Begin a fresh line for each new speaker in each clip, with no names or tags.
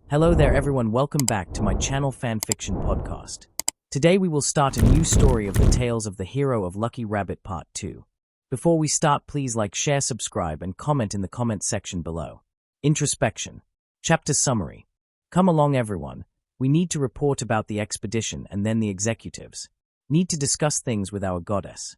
Hello there everyone, welcome back to my channel Fanfiction podcast. Today we will start a new story of the tales of the hero of Lucky Rabbit Part 2. Before we start, please like, share, subscribe, and comment in the comment section below. Introspection. Chapter Summary. Come along everyone, we need to report about the expedition and then the executives. Need to discuss things with our goddess.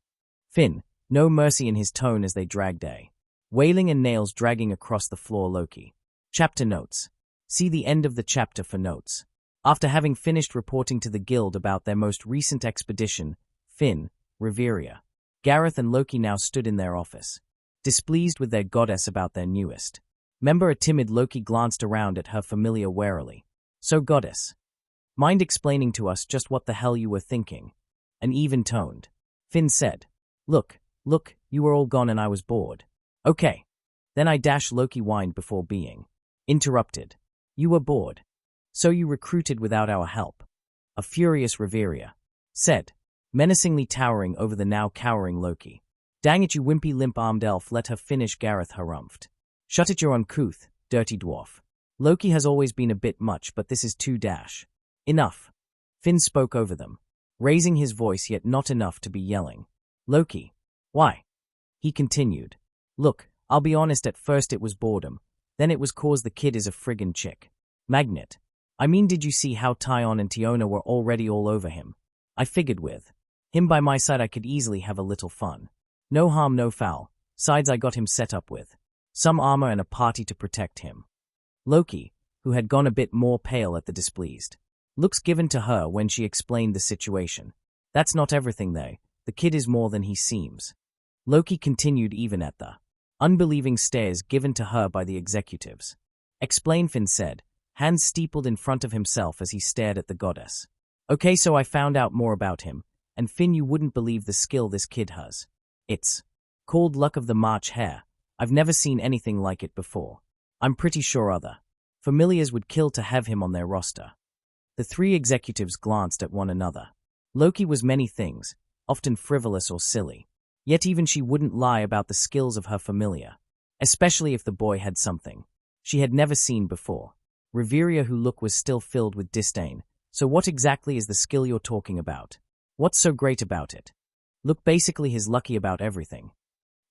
Finn, no mercy in his tone as they dragged A. Wailing and nails dragging across the floor Loki. Chapter Notes. See the end of the chapter for notes. After having finished reporting to the guild about their most recent expedition, Finn, Riveria, Gareth and Loki now stood in their office, displeased with their goddess about their newest member. A timid Loki glanced around at her familiar warily. So goddess, mind explaining to us just what the hell you were thinking? An even-toned Finn said. Look, you were all gone and I was bored. Okay. Then Loki whined before being interrupted. You were bored. So you recruited without our help. A furious Riveria said, menacingly towering over the now cowering Loki. Dang it, you wimpy limp-armed elf, let her finish. Gareth harumphed. Shut it, you uncouth, dirty dwarf. Loki has always been a bit much, but this is too dash. Enough. Finn spoke over them, raising his voice yet not enough to be yelling. Loki. Why? He continued. Look, I'll be honest, at first it was boredom. Then it was cause the kid is a friggin' chick magnet. I mean, did you see how Tyon and Tiona were already all over him? I figured with him by my side I could easily have a little fun. No harm, no foul. Sides, I got him set up with some armor and a party to protect him. Loki, who had gone a bit more pale at the displeased looks given to her when she explained the situation. That's not everything though. The kid is more than he seems. Loki continued, even at the unbelieving stares given to her by the executives. Explain, Finn said, hands steepled in front of himself as he stared at the goddess. Okay, so I found out more about him, and Finn, you wouldn't believe the skill this kid has. It's called Luck of the March Hare. I've never seen anything like it before. I'm pretty sure other familiars would kill to have him on their roster. The three executives glanced at one another. Loki was many things, often frivolous or silly. Yet even she wouldn't lie about the skills of her familiar, especially if the boy had something she had never seen before. Riveria, who look was still filled with disdain. So what exactly is the skill you're talking about? What's so great about it? Look, basically he's lucky about everything.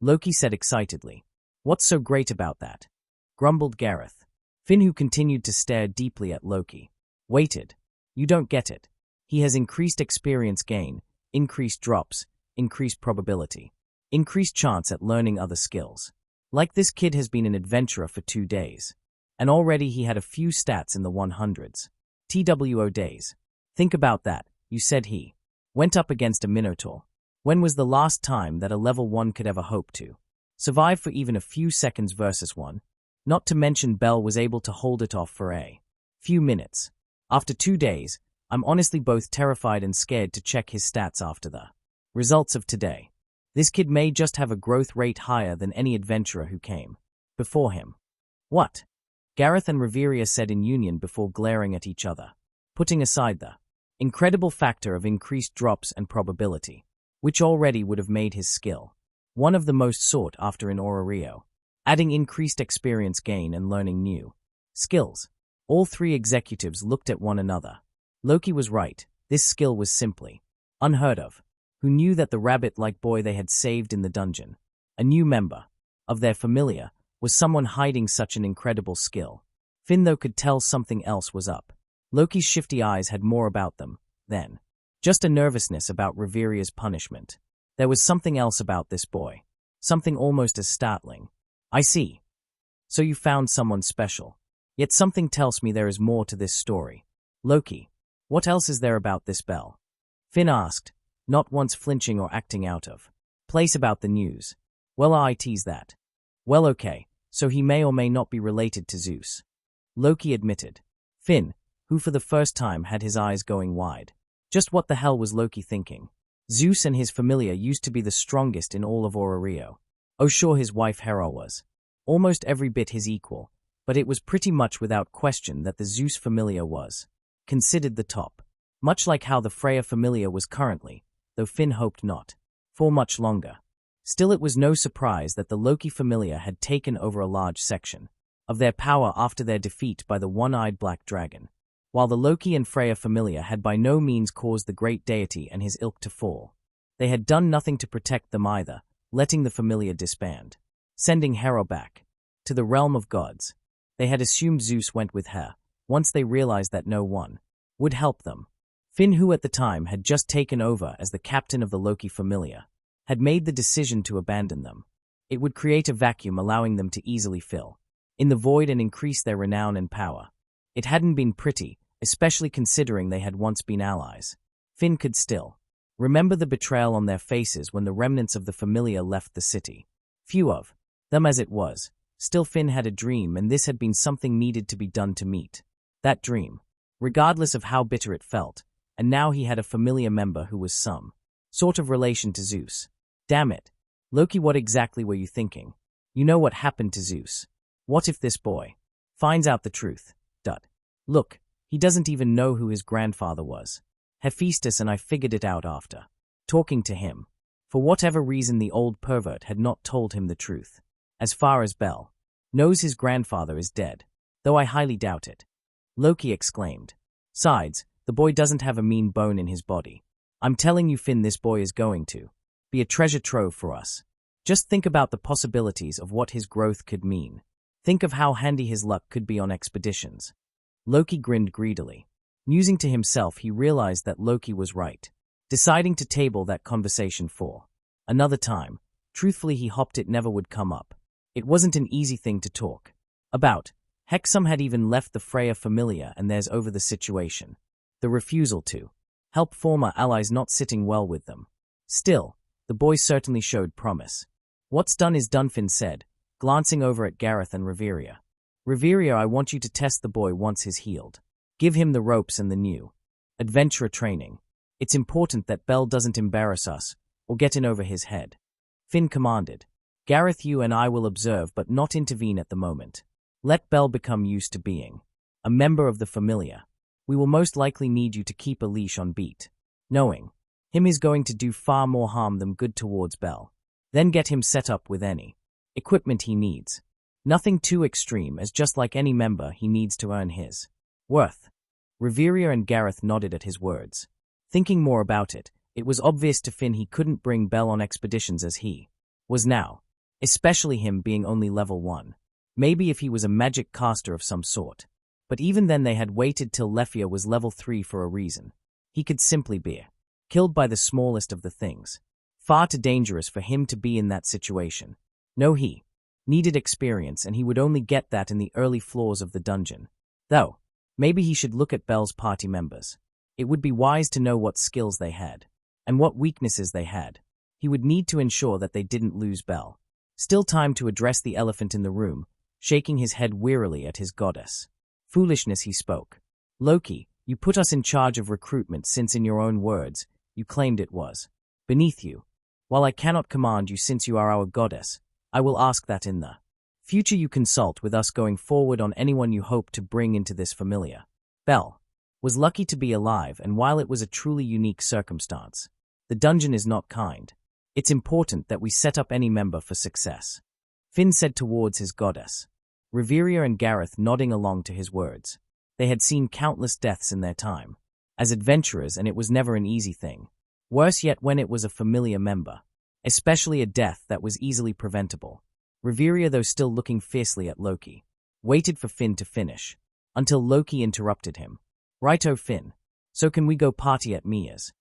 Loki said excitedly. What's so great about that? Grumbled Gareth. Finn, who continued to stare deeply at Loki, waited. You don't get it. He has increased experience gain, increased drops, increased probability, increased chance at learning other skills. Like this kid has been an adventurer for 2 days. And already he had a few stats in the 100s. TWO days. Think about that, you said he went up against a Minotaur. When was the last time that a level 1 could ever hope to survive for even a few seconds versus one? Not to mention Bell was able to hold it off for a few minutes. After 2 days, I'm honestly both terrified and scared to check his stats after the results of today. This kid may just have a growth rate higher than any adventurer who came before him. What? Gareth and Riveria said in union before glaring at each other, putting aside the incredible factor of increased drops and probability, which already would have made his skill one of the most sought after in Orario, adding increased experience gain and learning new skills. All three executives looked at one another. Loki was right, this skill was simply unheard of. Who knew that the rabbit-like boy they had saved in the dungeon, a new member of their familia, was someone hiding such an incredible skill? Finn, though, could tell something else was up. Loki's shifty eyes had more about them than just a nervousness about Riveria's punishment. There was something else about this boy, something almost as startling. I see. So you found someone special. Yet something tells me there is more to this story. Loki, what else is there about this Bell? Finn asked, not once flinching or acting out of place about the news. Well, I tease that. Well, okay, so he may or may not be related to Zeus. Loki admitted. Finn, who for the first time had his eyes going wide. Just what the hell was Loki thinking? Zeus and his familia used to be the strongest in all of Orario. Oh sure, his wife Hera was almost every bit his equal, but it was pretty much without question that the Zeus familia was considered the top. Much like how the Freya familia was currently, though Finn hoped not for much longer. Still, it was no surprise that the Loki familia had taken over a large section of their power after their defeat by the one-eyed black dragon. While the Loki and Freya familia had by no means caused the great deity and his ilk to fall, they had done nothing to protect them either, letting the familia disband. Sending Hera back to the realm of gods. They had assumed Zeus went with her, once they realized that no one would help them. Finn, who at the time had just taken over as the captain of the Loki familia, had made the decision to abandon them. It would create a vacuum allowing them to easily fill in the void and increase their renown and power. It hadn't been pretty, especially considering they had once been allies. Finn could still remember the betrayal on their faces when the remnants of the familia left the city. Few of them as it was. Still, Finn had a dream, and this had been something needed to be done to meet that dream, regardless of how bitter it felt, and now he had a familiar member who was some sort of relation to Zeus. Damn it. Loki, what exactly were you thinking? You know what happened to Zeus. What if this boy finds out the truth? Look, he doesn't even know who his grandfather was. Hephaestus and I figured it out after talking to him. For whatever reason, the old pervert had not told him the truth. As far as Bel knows, his grandfather is dead, though I highly doubt it. Loki exclaimed. Besides, the boy doesn't have a mean bone in his body. I'm telling you, Finn, this boy is going to be a treasure trove for us. Just think about the possibilities of what his growth could mean. Think of how handy his luck could be on expeditions. Loki grinned greedily. Musing to himself, he realized that Loki was right, deciding to table that conversation for another time. Truthfully, he hoped it never would come up. It wasn't an easy thing to talk about. Heck, some had even left the Freya familia and theirs over the situation. The refusal to help former allies not sitting well with them. Still, the boy certainly showed promise. What's done is done, Finn said, glancing over at Gareth and Reveria. Reveria, I want you to test the boy once he's healed. Give him the ropes and the new adventurer training. It's important that Bel doesn't embarrass us or get in over his head. Finn commanded. Gareth, you and I will observe but not intervene at the moment. Let Bel become used to being a member of the familia. We will most likely need you to keep a leash on Beat. Knowing him is going to do far more harm than good towards Bel. Then get him set up with any equipment he needs. Nothing too extreme, as just like any member, he needs to earn his worth. Reveria and Gareth nodded at his words. Thinking more about it, it was obvious to Finn he couldn't bring Bel on expeditions as he was now, especially him being only level 1. Maybe if he was a magic caster of some sort. But even then they had waited till Lefia was level 3 for a reason. He could simply be killed by the smallest of the things. Far too dangerous for him to be in that situation. No, he needed experience, and he would only get that in the early floors of the dungeon. Though, maybe he should look at Bel's party members. It would be wise to know what skills they had, and what weaknesses they had. He would need to ensure that they didn't lose Bel. Still time to address the elephant in the room, shaking his head wearily at his goddess. Foolishness, he spoke. Loki, you put us in charge of recruitment since, in your own words, you claimed it was beneath you. While I cannot command you since you are our goddess, I will ask that in the future you consult with us going forward on anyone you hope to bring into this familia. Bel was lucky to be alive, and while it was a truly unique circumstance, the dungeon is not kind. It's important that we set up any member for success. Finn said towards his goddess. Reveria and Gareth nodding along to his words. They had seen countless deaths in their time as adventurers, and it was never an easy thing. Worse yet when it was a familiar member, especially a death that was easily preventable. Reveria, though still looking fiercely at Loki, waited for Finn to finish, until Loki interrupted him. Righto, Finn. So can we go party at Mia's?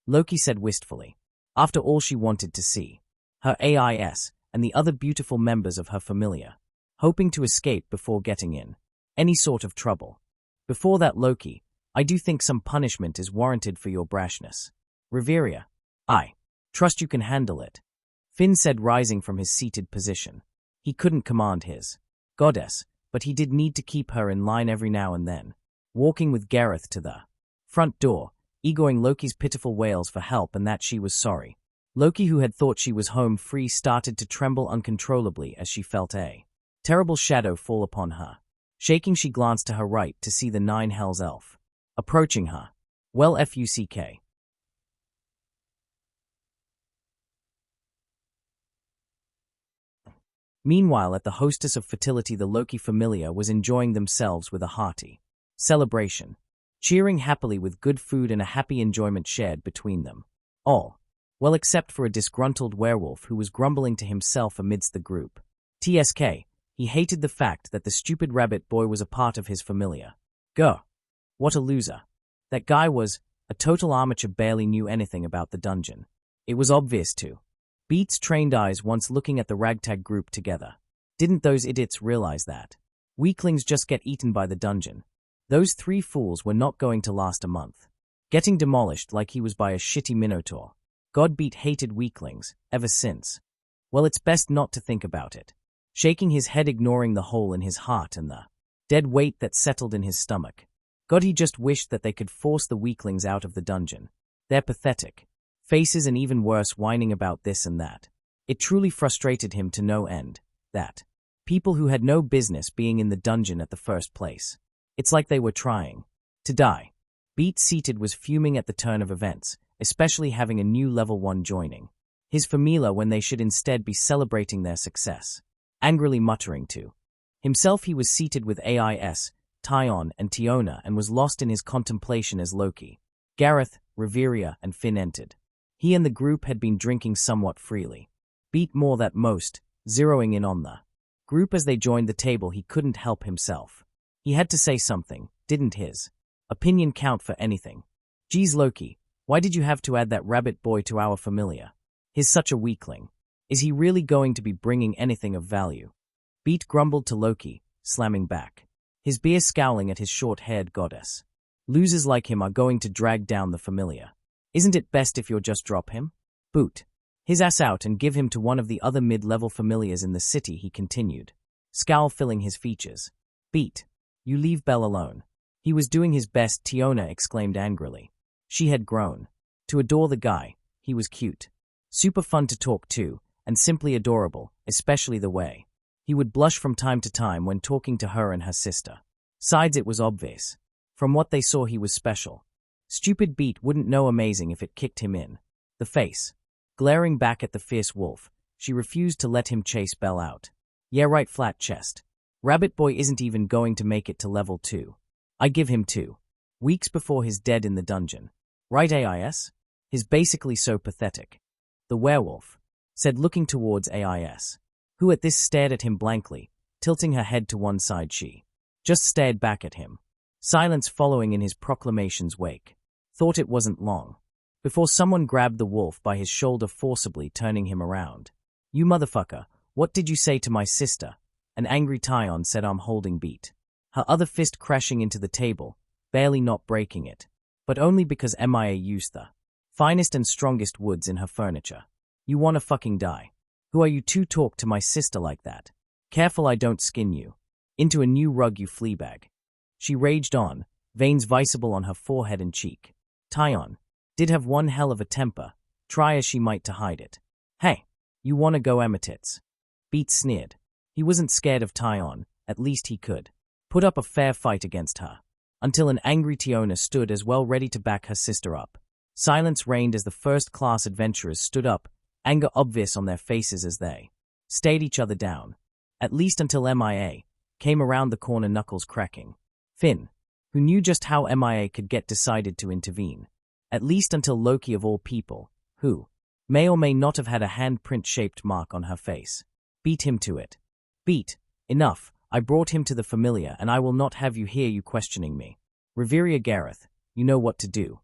Loki said wistfully. After all, she wanted to see her AIS and the other beautiful members of her familia, hoping to escape before getting in any sort of trouble. Before that, Loki, I do think some punishment is warranted for your brashness. Reveria, I trust you can handle it. Finn said, rising from his seated position. He couldn't command his goddess, but he did need to keep her in line every now and then. Walking with Gareth to the front door, echoing Loki's pitiful wails for help and that she was sorry. Loki, who had thought she was home free, started to tremble uncontrollably as she felt a terrible shadow fall upon her. Shaking, she glanced to her right to see the Nine Hells elf approaching her. Well, fuck. Meanwhile, at the hostess of fertility, the Luckey familia was enjoying themselves with a hearty celebration, cheering happily with good food and a happy enjoyment shared between them. All well, except for a disgruntled werewolf who was grumbling to himself amidst the group. TSK, he hated the fact that the stupid rabbit boy was a part of his familia. Go. What a loser. That guy was a total amateur, barely knew anything about the dungeon. It was obvious too. Beat's trained eyes once looking at the ragtag group together. Didn't those idiots realize that? Weaklings just get eaten by the dungeon. Those 3 fools were not going to last a month. Getting demolished like he was by a shitty minotaur. God, Beat hated weaklings, ever since. Well, it's best not to think about it. Shaking his head, ignoring the hole in his heart and the dead weight that settled in his stomach. God, he just wished that they could force the weaklings out of the dungeon. They're pathetic. Faces and even worse whining about this and that. It truly frustrated him to no end, that people who had no business being in the dungeon at the first place. It's like they were trying to die. Beat, seated, was fuming at the turn of events, especially having a new level 1 joining his familia when they should instead be celebrating their success. Angrily muttering to himself, he was seated with AIS, Tyon, and Tiona and was lost in his contemplation as Luckey, Gareth, Riveria, and Finn entered. He and the group had been drinking somewhat freely. Beat more that most, zeroing in on the group as they joined the table. He couldn't help himself. He had to say something, didn't his opinion count for anything? Geez, Luckey, why did you have to add that rabbit boy to our familia? He's such a weakling. Is he really going to be bringing anything of value? Beat grumbled to Luckey, slamming back his beer, scowling at his short-haired goddess. Losers like him are going to drag down the familia. Isn't it best if you'll just drop him? Boot his ass out and give him to one of the other mid-level familiars in the city, he continued, scowl filling his features. Beat, you leave Bell alone. He was doing his best, Tiona exclaimed angrily. She had grown to adore the guy. He was cute, super fun to talk to, and simply adorable, especially the way he would blush from time to time when talking to her and her sister. Besides, it was obvious from what they saw he was special. Stupid Beat wouldn't know amazing if it kicked him in the face. Glaring back at the fierce wolf, she refused to let him chase Bell out. Yeah, right, flat chest. Rabbit boy isn't even going to make it to level 2. I give him 2 weeks before he's dead in the dungeon. Right, AIS? He's basically so pathetic. The werewolf said, looking towards AIS, who at this stared at him blankly, tilting her head to one side. She just stared back at him. Silence following in his proclamation's wake. Thought it wasn't long before someone grabbed the wolf by his shoulder, forcibly turning him around. You motherfucker, what did you say to my sister? An angry Tyon said, I'm holding Beat. Her other fist crashing into the table, barely not breaking it, but only because Mia used the finest and strongest woods in her furniture. You wanna fucking die? Who are you to talk to my sister like that? Careful I don't skin you into a new rug, you fleabag. She raged on, veins visible on her forehead and cheek. Tyon did have one hell of a temper, try as she might to hide it. Hey, you wanna go emetits? Beat sneered. He wasn't scared of Tyon, at least he could put up a fair fight against her, until an angry Tiona stood as well, ready to back her sister up. Silence reigned as the first-class adventurers stood up, anger obvious on their faces as they stared each other down, at least until Mia came around the corner, knuckles cracking. Finn, who knew just how Mia could get, decided to intervene, at least until Luckey, of all people, who may or may not have had a handprint-shaped mark on her face, beat him to it. Beat, enough. I brought him to the familia, and I will not have you hear you questioning me. Riveria, Gareth, you know what to do.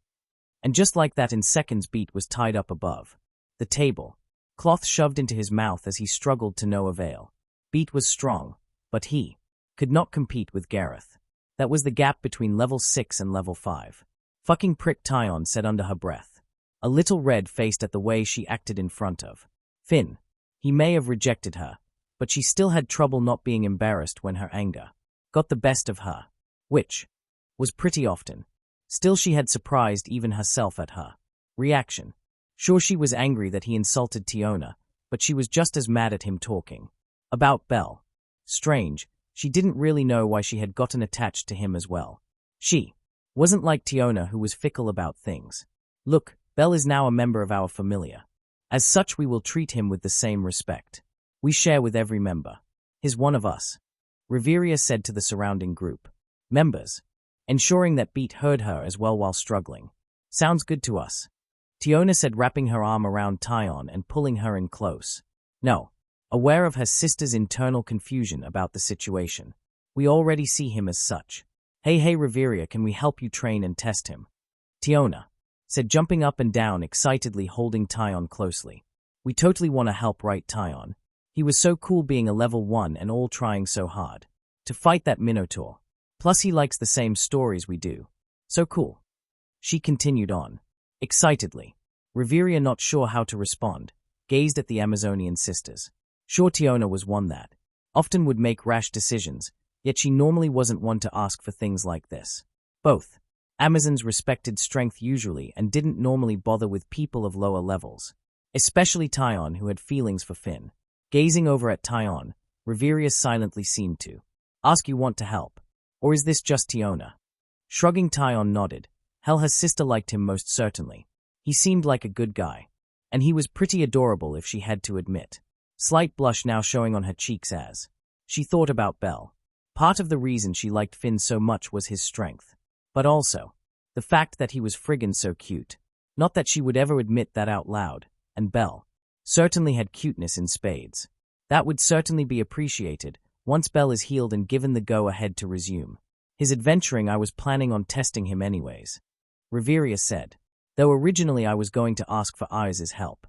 And just like that, in seconds, Beat was tied up above the table, cloth shoved into his mouth as he struggled to no avail. Beat was strong, but he could not compete with Gareth. That was the gap between level 6 and level 5. Fucking prick, Tyon said under her breath, a little red-faced at the way she acted in front of Finn. He may have rejected her, but she still had trouble not being embarrassed when her anger got the best of her, which was pretty often. Still, she had surprised even herself at her reaction. Sure, she was angry that he insulted Tiona, but she was just as mad at him talking about Bell. Strange, she didn't really know why she had gotten attached to him as well. She wasn't like Tiona, who was fickle about things. Look, Bell is now a member of our familia. As such, we will treat him with the same respect. We share with every member. He's one of us, Riveria said to the surrounding group. Members, ensuring that Beat heard her as well while struggling. Sounds good to us, Tiona said, wrapping her arm around Tyon and pulling her in close. No, aware of her sister's internal confusion about the situation. We already see him as such. Hey Riveria, can we help you train and test him? Tiona said, jumping up and down excitedly, holding Tyon closely. We totally want to help, right Tyon? He was so cool being a level 1 and all trying so hard to fight that Minotaur. Plus he likes the same stories we do. So cool. She continued on. Excitedly. Riveria, not sure how to respond, gazed at the Amazonian sisters. Sure, Tiona was one that often would make rash decisions, yet she normally wasn't one to ask for things like this. Both Amazons respected strength usually and didn't normally bother with people of lower levels, especially Tyon, who had feelings for Finn. Gazing over at Tyon, Riveria silently seemed to ask, you want to help? Or is this just Tiona? Shrugging, Tyon nodded. Hell, her sister liked him most certainly. He seemed like a good guy. And he was pretty adorable, if she had to admit. Slight blush now showing on her cheeks as she thought about Belle. Part of the reason she liked Finn so much was his strength. But also the fact that he was friggin' so cute. Not that she would ever admit that out loud, and Belle certainly had cuteness in spades. That would certainly be appreciated once Belle is healed and given the go-ahead to resume his adventuring. I was planning on testing him anyways, Riveria said, though originally I was going to ask for Ayaz's help.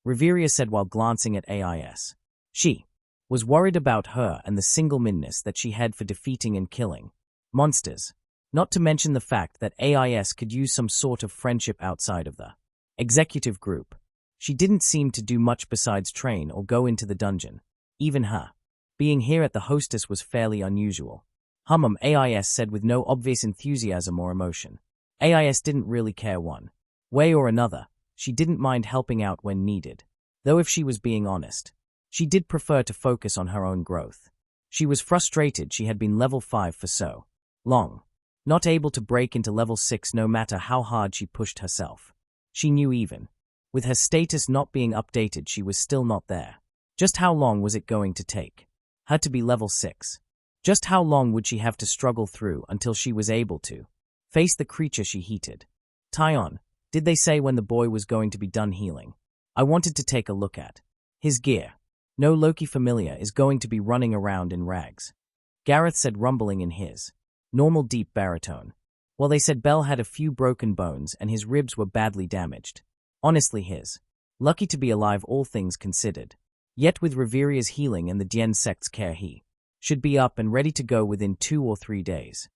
Riveria said while glancing at Ais. She was worried about her and the single-mindedness that she had for defeating and killing monsters, not to mention the fact that Ais could use some sort of friendship outside of the executive group. She didn't seem to do much besides train or go into the dungeon. Even her being here at the hostess was fairly unusual. Ais said with no obvious enthusiasm or emotion. Ais didn't really care one way or another. She didn't mind helping out when needed. Though if she was being honest, she did prefer to focus on her own growth. She was frustrated she had been level 5 for so long, not able to break into level 6 no matter how hard she pushed herself. She knew even with her status not being updated, she was still not there. Just how long was it going to take her to be level 6? Just how long would she have to struggle through until she was able to face the creature she hated? Tyon, did they say when the boy was going to be done healing? I wanted to take a look at his gear. No, Luckey FAMILIA is going to be running around in rags, Gareth said, rumbling in his normal deep baritone. Well, they said Belle had a few broken bones and his ribs were badly damaged. Honestly, he's lucky to be alive, all things considered. Yet with Riveria's healing and the Dien sect's care, he should be up and ready to go within 2 or 3 days.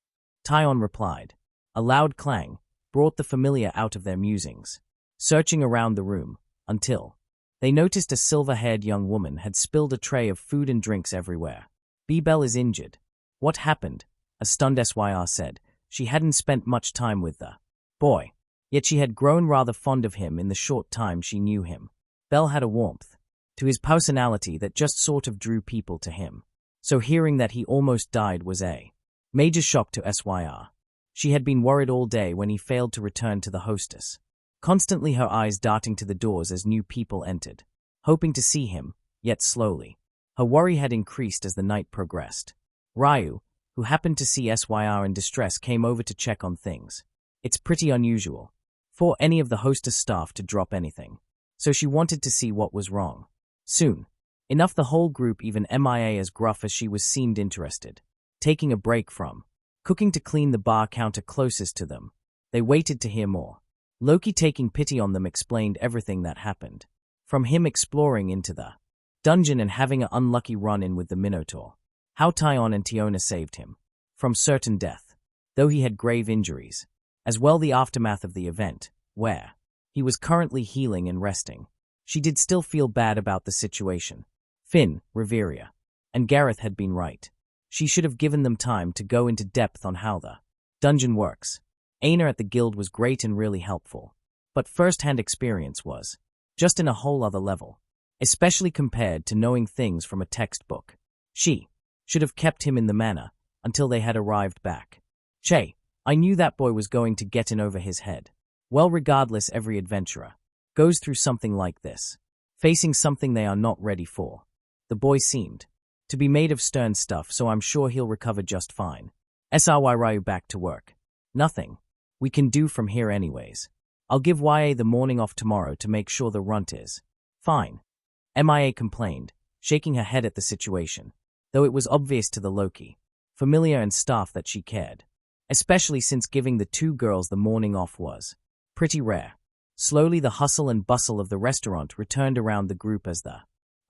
Tyon replied. A loud clang brought the Familia out of their musings, searching around the room, until they noticed a silver-haired young woman had spilled a tray of food and drinks everywhere. Belle is injured. What happened? A stunned Syr said. She hadn't spent much time with the boy, yet she had grown rather fond of him in the short time she knew him. Belle had a warmth to his personality that just sort of drew people to him. So hearing that he almost died was a major shock to Syr. She had been worried all day when he failed to return to the hostess, constantly her eyes darting to the doors as new people entered, hoping to see him, yet slowly. Her worry had increased as the night progressed. Ryu, who happened to see Syr in distress, came over to check on things. It's pretty unusual for any of the hostess staff to drop anything, so she wanted to see what was wrong. Soon enough, the whole group, even MIA as gruff as she was, seemed interested. Taking a break from cooking to clean the bar counter closest to them, they waited to hear more. Luckey, taking pity on them, explained everything that happened. From him exploring into the dungeon and having an unlucky run-in with the Minotaur. How Tyon and Tiona saved him from certain death, though he had grave injuries. As well, the aftermath of the event, where he was currently healing and resting. She did still feel bad about the situation. Finn, Riveria, and Gareth had been right. She should have given them time to go into depth on how the dungeon works. Aina at the guild was great and really helpful, but first-hand experience was just in a whole other level, especially compared to knowing things from a textbook. She should have kept him in the manor until they had arrived back. Che, I knew that boy was going to get in over his head. Well, regardless, every adventurer goes through something like this, facing something they are not ready for. The boy seemed to be made of stern stuff, so I'm sure he'll recover just fine. Sry Ryu back to work. Nothing we can do from here anyways. I'll give YA the morning off tomorrow to make sure the runt is fine. MIA complained, shaking her head at the situation, though it was obvious to the Luckey, FAMILIA and staff that she cared, especially since giving the two girls the morning off was pretty rare. Slowly the hustle and bustle of the restaurant returned around the group as the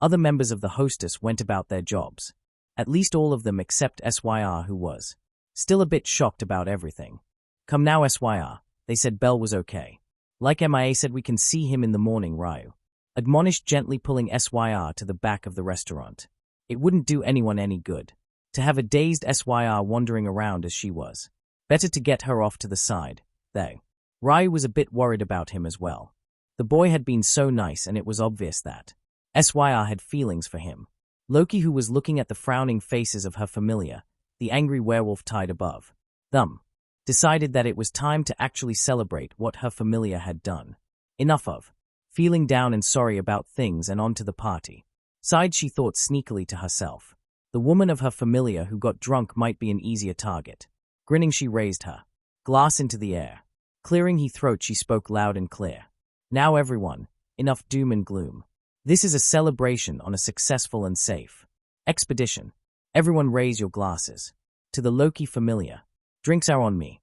other members of the hostess went about their jobs. At least all of them except SYR, who was still a bit shocked about everything. Come now, SYR, they said Belle was okay. Like MIA said, we can see him in the morning, Ryu admonished, gently pulling SYR to the back of the restaurant. It wouldn't do anyone any good to have a dazed SYR wandering around as she was. Better to get her off to the side, though. Ryu was a bit worried about him as well. The boy had been so nice, and it was obvious that SYR had feelings for him. Luckey, who was looking at the frowning faces of her FAMILIA, the angry werewolf tied above them, decided that it was time to actually celebrate what her FAMILIA had done. Enough of feeling down and sorry about things, and on to the party. Sighed, she thought sneakily to herself. The woman of her FAMILIA who got drunk might be an easier target. Grinning, she raised her glass into the air. Clearing her throat, she spoke loud and clear. Now everyone, enough doom and gloom. This is a celebration on a successful and safe expedition. Everyone raise your glasses. To the Luckey FAMILIA. Drinks are on me,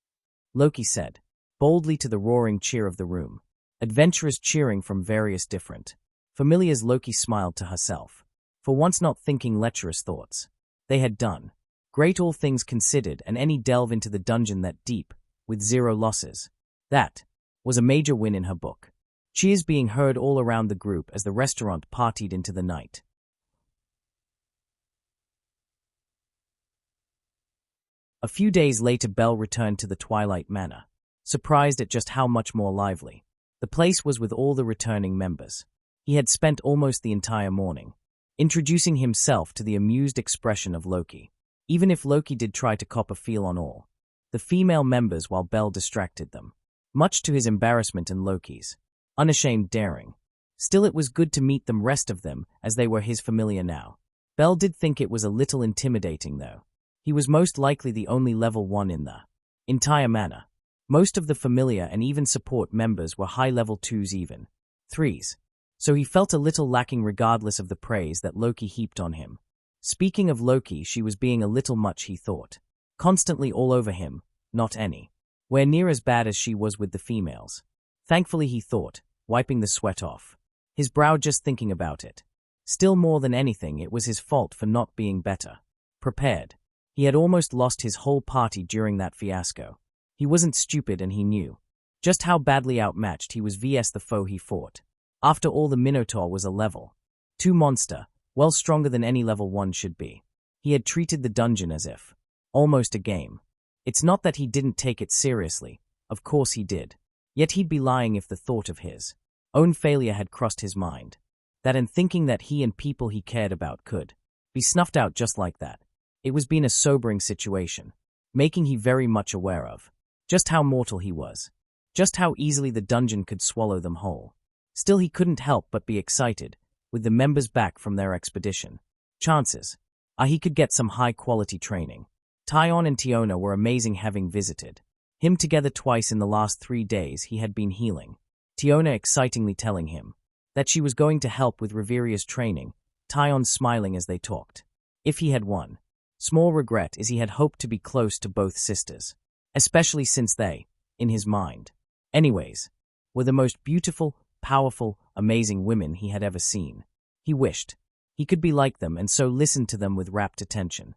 Luckey said, boldly, to the roaring cheer of the room. Adventurers cheering from various different FAMILIAs. Luckey smiled to herself, for once not thinking lecherous thoughts. They had done great, all things considered, and any delve into the dungeon that deep, with 0 losses. That was a major win in her book. Cheers being heard all around the group as the restaurant partied into the night. A few days later, Belle returned to the Twilight Manor, surprised at just how much more lively the place was with all the returning members. He had spent almost the entire morning introducing himself to the amused expression of Luckey, even if Luckey did try to cop a feel on all the female members while Belle distracted them, much to his embarrassment and Luckey's unashamed daring. Still, it was good to meet them, rest of them, as they were his FAMILIA now. Belle did think it was a little intimidating, though. He was most likely the only level 1 in the entire manor. Most of the FAMILIA and even support members were high level 2s, even 3s. So he felt a little lacking regardless of the praise that Luckey heaped on him. Speaking of Luckey, she was being a little much, he thought. Constantly all over him, not anywhere near as bad as she was with the females. Thankfully, he thought, wiping the sweat off his brow just thinking about it. Still, more than anything, it was his fault for not being better prepared. He had almost lost his whole party during that fiasco. He wasn't stupid, and he knew just how badly outmatched he was vs the foe he fought. After all, the Minotaur was a level 2 monster, well stronger than any level 1 should be. He had treated the dungeon as if almost a game. It's not that he didn't take it seriously, of course he did. Yet he'd be lying if the thought of his own failure had crossed his mind. That, and thinking that he and people he cared about could be snuffed out just like that. It was been a sobering situation, making he very much aware of just how mortal he was, just how easily the dungeon could swallow them whole. Still, he couldn't help but be excited, with the members back from their expedition. Chances are he could get some high-quality training. Tyon and Tiona were amazing, having visited him together twice in the last 3 days he had been healing. Tiona excitingly telling him that she was going to help with Reveria's training, Tyon smiling as they talked. If he had one small regret, is he had hoped to be close to both sisters, especially since they, in his mind, anyways, were the most beautiful, powerful, amazing women he had ever seen. He wished he could be like them, and so listened to them with rapt attention.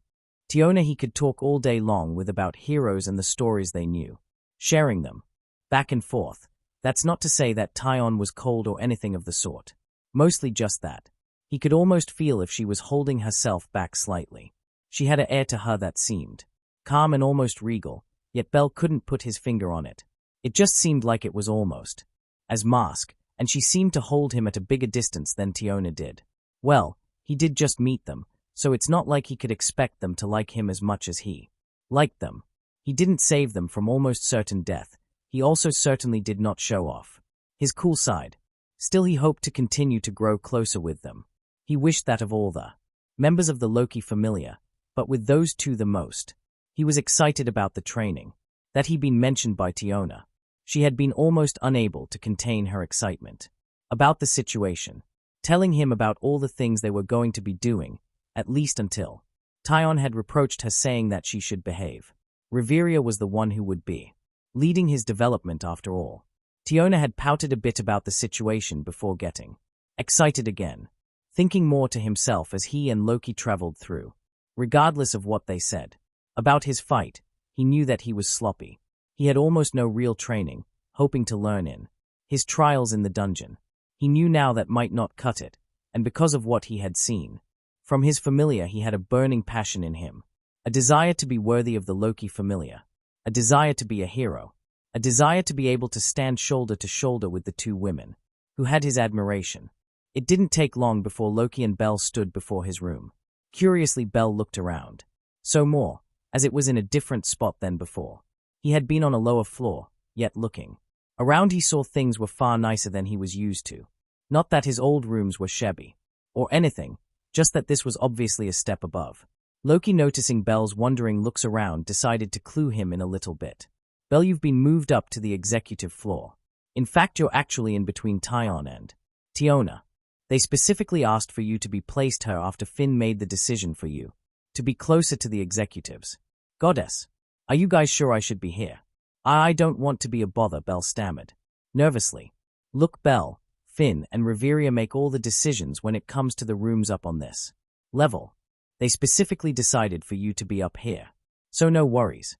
Tiona he could talk all day long with about heroes and the stories they knew, sharing them back and forth. That's not to say that Tyon was cold or anything of the sort. Mostly just that he could almost feel if she was holding herself back slightly. She had an air to her that seemed calm and almost regal, yet Belle couldn't put his finger on it. It just seemed like it was almost as mask, and she seemed to hold him at a bigger distance than Tiona did. Well, he did just meet them, so it's not like he could expect them to like him as much as he liked them. He didn't save them from almost certain death. He also certainly did not show off his cool side. Still, he hoped to continue to grow closer with them. He wished that of all the members of the Luckey familia, but with those two the most. He was excited about the training. That he'd been mentioned by Tiona. She had been almost unable to contain her excitement. About the situation. Telling him about all the things they were going to be doing, at least until Tion had reproached her saying that she should behave. Riveria was the one who would be leading his development after all. Tiona had pouted a bit about the situation before getting excited again, thinking more to himself as he and Luckey traveled through. Regardless of what they said about his fight, he knew that he was sloppy. He had almost no real training, hoping to learn in his trials in the dungeon. He knew now that might not cut it, and because of what he had seen from his familia, he had a burning passion in him, a desire to be worthy of the Luckey familia, a desire to be a hero, a desire to be able to stand shoulder to shoulder with the two women who had his admiration. It didn't take long before Luckey and Belle stood before his room. Curiously, Belle looked around. So more, as it was in a different spot than before. He had been on a lower floor, yet looking around he saw things were far nicer than he was used to. Not that his old rooms were shabby, or anything, just that this was obviously a step above. Luckey, noticing Belle's wondering looks around, decided to clue him in a little bit. Belle, you've been moved up to the executive floor. In fact, you're actually in between Tion and Tiona. They specifically asked for you to be placed here after Finn made the decision for you to be closer to the executives. Goddess, are you guys sure I should be here? I don't want to be a bother, Belle stammered nervously. Look, Belle, Finn and Riveria make all the decisions when it comes to the rooms up on this level. They specifically decided for you to be up here. So no worries.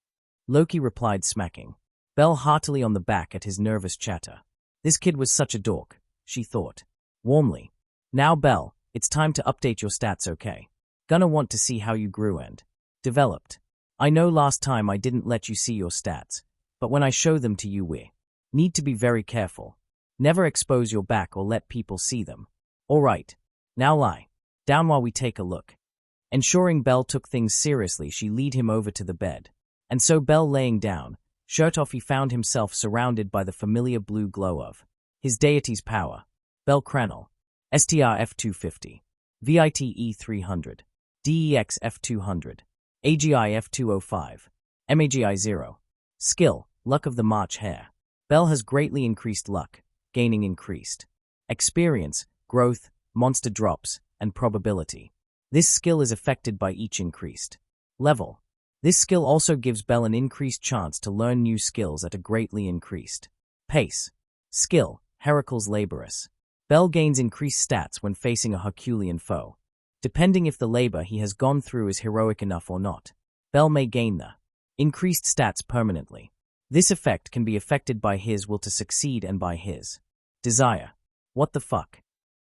Luckey replied, smacking Belle heartily on the back at his nervous chatter. This kid was such a dork, she thought warmly. Now, Belle, it's time to update your stats, okay? Gonna want to see how you grew and developed. I know last time I didn't let you see your stats, but when I show them to you, we need to be very careful. Never expose your back or let people see them. All right, now lie down while we take a look. Ensuring Belle took things seriously, she led him over to the bed. And so Belle laying down, shirt off, he found himself surrounded by the familiar blue glow of his deity's power. Belle Cranel, STR F250, VITE 300, DEX F200, AGI F205, MAGI 0. Skill, Luck of the March Hare. Belle has greatly increased luck, gaining increased experience, growth, monster drops, and probability. This skill is affected by each increased level. This skill also gives Belle an increased chance to learn new skills at a greatly increased pace. Skill, Heracle's Laborious. Belle gains increased stats when facing a Herculean foe. Depending if the labor he has gone through is heroic enough or not, Belle may gain the increased stats permanently. This effect can be affected by his will to succeed and by his desire. What the fuck?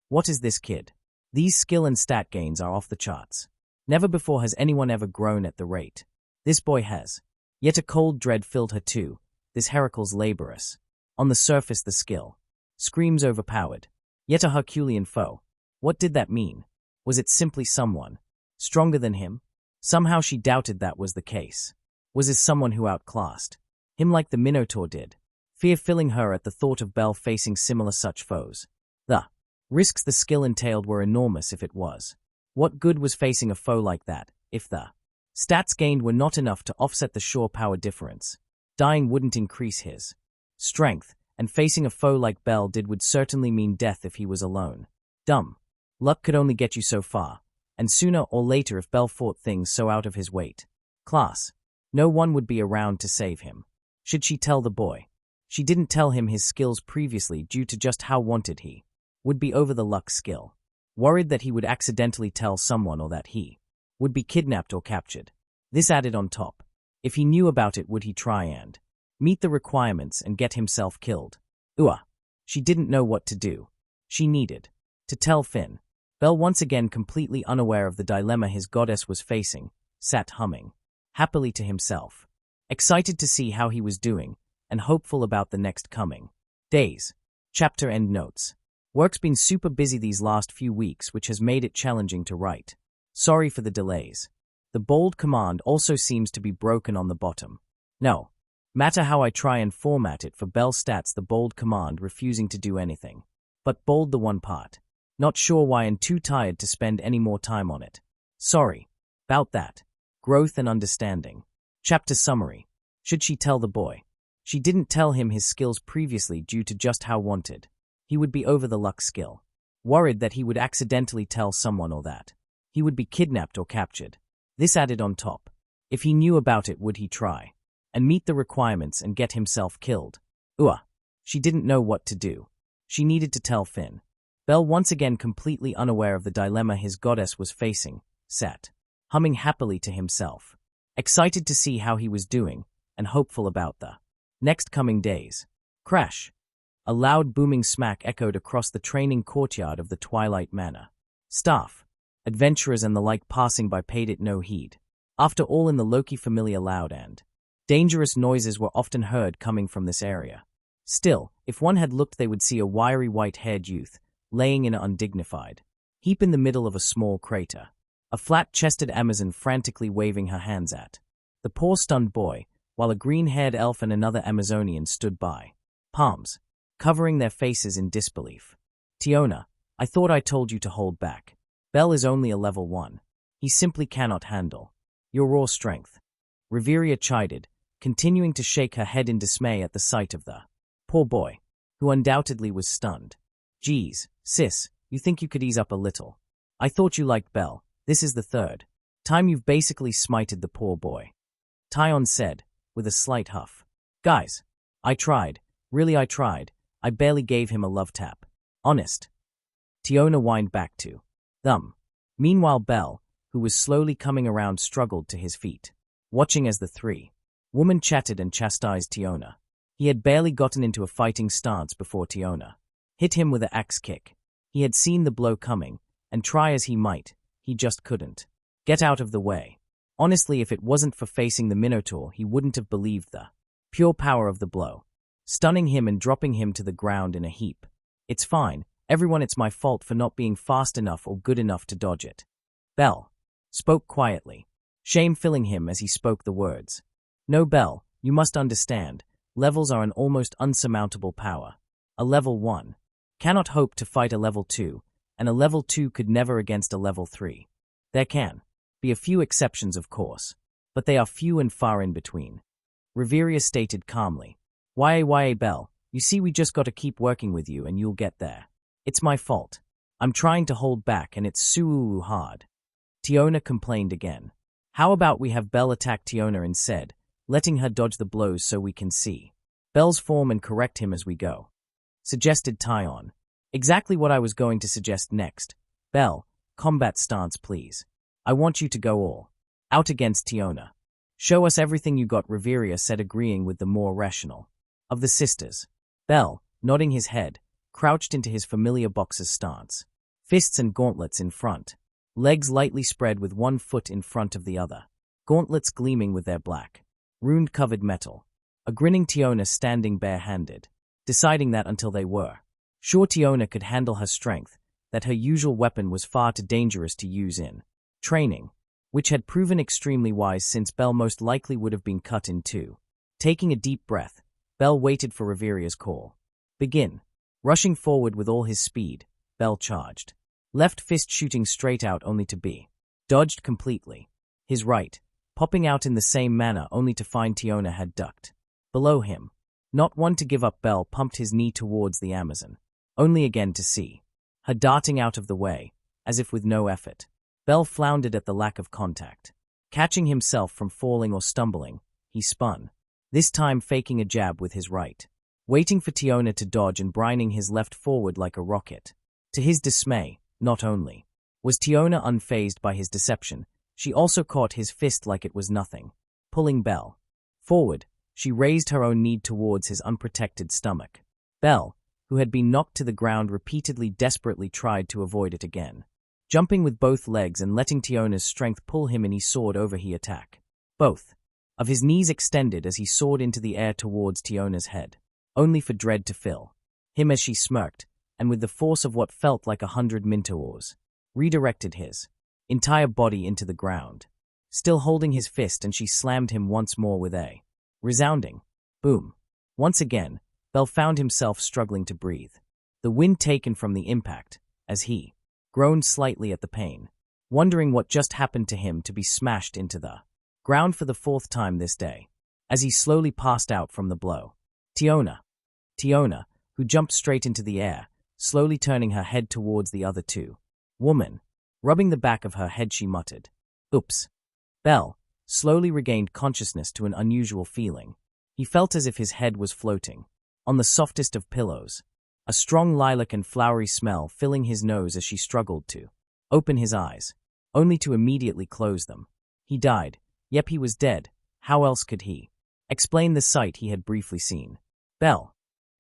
What is this kid? These skill and stat gains are off the charts. Never before has anyone ever grown at the rate this boy has. Yet a cold dread filled her too, this Heracle's Laborious. On the surface the skill screams overpowered. Yet a Herculean foe. What did that mean? Was it simply someone stronger than him? Somehow she doubted that was the case. Was it someone who outclassed him like the Minotaur did? Fear filling her at the thought of Belle facing similar such foes. The risks the skill entailed were enormous if it was. What good was facing a foe like that, if the stats gained were not enough to offset the sure power difference? Dying wouldn't increase his strength, and facing a foe like Belle would certainly mean death if he was alone. Dumb. Luck could only get you so far, and sooner or later if Belle fought things so out of his weight class, no one would be around to save him. Should she tell the boy? She didn't tell him his skills previously due to just how wanted he would be over the luck skill. Worried that he would accidentally tell someone or that he would be kidnapped or captured. This added on top. If he knew about it, would he try and meet the requirements and get himself killed? She didn't know what to do. She needed to tell Finn. Belle, once again completely unaware of the dilemma his goddess was facing, sat humming happily to himself, excited to see how he was doing, and hopeful about the next coming days. Chapter end notes. Work's been super busy these last few weeks, which has made it challenging to write. Sorry for the delays. The bold command also seems to be broken on the bottom. No matter how I try and format it for Belle stats, the bold command refusing to do anything. But bold the one part. Not sure why and too tired to spend any more time on it. Sorry. About that. Growth and understanding. Chapter summary. Should she tell the boy? She didn't tell him his skills previously due to just how wanted. He would be over the luck skill. Worried that he would accidentally tell someone or that he would be kidnapped or captured. This added on top. If he knew about it, would he try and meet the requirements and get himself killed? She didn't know what to do. She needed to tell Finn. Bell, once again completely unaware of the dilemma his goddess was facing, sat, humming happily to himself, excited to see how he was doing and hopeful about the next coming days. Crash! A loud booming smack echoed across the training courtyard of the Twilight Manor. Staff, adventurers and the like passing by paid it no heed. After all, in the Luckey FAMILIA, loud and dangerous noises were often heard coming from this area. Still, if one had looked, they would see a wiry white-haired youth laying in an undignified heap in the middle of a small crater. A flat-chested Amazon frantically waving her hands at the poor stunned boy, while a green-haired elf and another Amazonian stood by, palms covering their faces in disbelief. Tiona, I thought I told you to hold back. Bell is only a level 1. He simply cannot handle your raw strength. Riveria chided, continuing to shake her head in dismay at the sight of the poor boy, who undoubtedly was stunned. Geez, sis, you think you could ease up a little? I thought you liked Bell. This is the third time you've basically smited the poor boy. Tyon said, with a slight huff. Guys, I tried. Really, I tried. I barely gave him a love tap. Honest. Tiona whined back to them. Meanwhile, Bell, who was slowly coming around, struggled to his feet, watching as the three women chatted and chastised Tiona. He had barely gotten into a fighting stance before Tiona hit him with an axe kick. He had seen the blow coming, and try as he might, he just couldn't get out of the way. Honestly, if it wasn't for facing the Minotaur, he wouldn't have believed the pure power of the blow, stunning him and dropping him to the ground in a heap. It's fine, everyone, it's my fault for not being fast enough or good enough to dodge it. Bell spoke quietly, shame filling him as he spoke the words. No, Bell, you must understand, levels are an almost unsurmountable power. A level 1 cannot hope to fight a level 2, and a level 2 could never against a level 3. There can be a few exceptions, of course, but they are few and far in between. Riveria stated calmly. Why, Bell, you see, we just got to keep working with you and you'll get there. It's my fault. I'm trying to hold back and it's so hard. Tiona complained again. How about we have Bell attack Tiona instead, letting her dodge the blows so we can see Bell's form and correct him as we go? Suggested Tyon. Exactly what I was going to suggest next. Bell, combat stance please. I want you to go all out against Tiona. Show us everything you got, Riveria said, agreeing with the more rational of the sisters. Bell, nodding his head, crouched into his familiar boxer's stance. Fists and gauntlets in front. Legs lightly spread with one foot in front of the other. Gauntlets gleaming with their black, rune-covered metal. A grinning Tiona standing bare-handed, deciding that until they were sure Tiona could handle her strength, that her usual weapon was far too dangerous to use in training, which had proven extremely wise since Bell most likely would have been cut in two. Taking a deep breath, Bell waited for Riveria's call. Begin. Rushing forward with all his speed, Bell charged. Left fist shooting straight out only to be dodged completely. His right, popping out in the same manner only to find Tiona had ducked below him. Not one to give up, Bell pumped his knee towards the Amazon, only again to see her darting out of the way, as if with no effort. Bell floundered at the lack of contact. Catching himself from falling or stumbling, he spun, this time faking a jab with his right, waiting for Tiona to dodge and brining his left forward like a rocket. To his dismay, not only was Tiona unfazed by his deception, she also caught his fist like it was nothing. Pulling Bell forward, she raised her own knee towards his unprotected stomach. Bell, who had been knocked to the ground repeatedly, desperately tried to avoid it again. Jumping with both legs and letting Tiona's strength pull him in, he soared over he attack. Both of his knees extended as he soared into the air towards Tiona's head, only for dread to fill him as she smirked, and with the force of what felt like 100 Minotaurs, redirected his entire body into the ground. Still holding his fist, and she slammed him once more with a resounding boom. Once again, Bell found himself struggling to breathe, the wind taken from the impact, as he groaned slightly at the pain. wondering what just happened to him to be smashed into the ground for the 4th time this day. As he slowly passed out from the blow, Tiona, who jumped straight into the air, slowly turning her head towards the other two women. Rubbing the back of her head, she muttered, "Oops." Bell slowly regained consciousness to an unusual feeling. He felt as if his head was floating on the softest of pillows, a strong lilac and flowery smell filling his nose as she struggled to open his eyes, only to immediately close them. He died. Yep, he was dead. How else could he explain the sight he had briefly seen? Bell,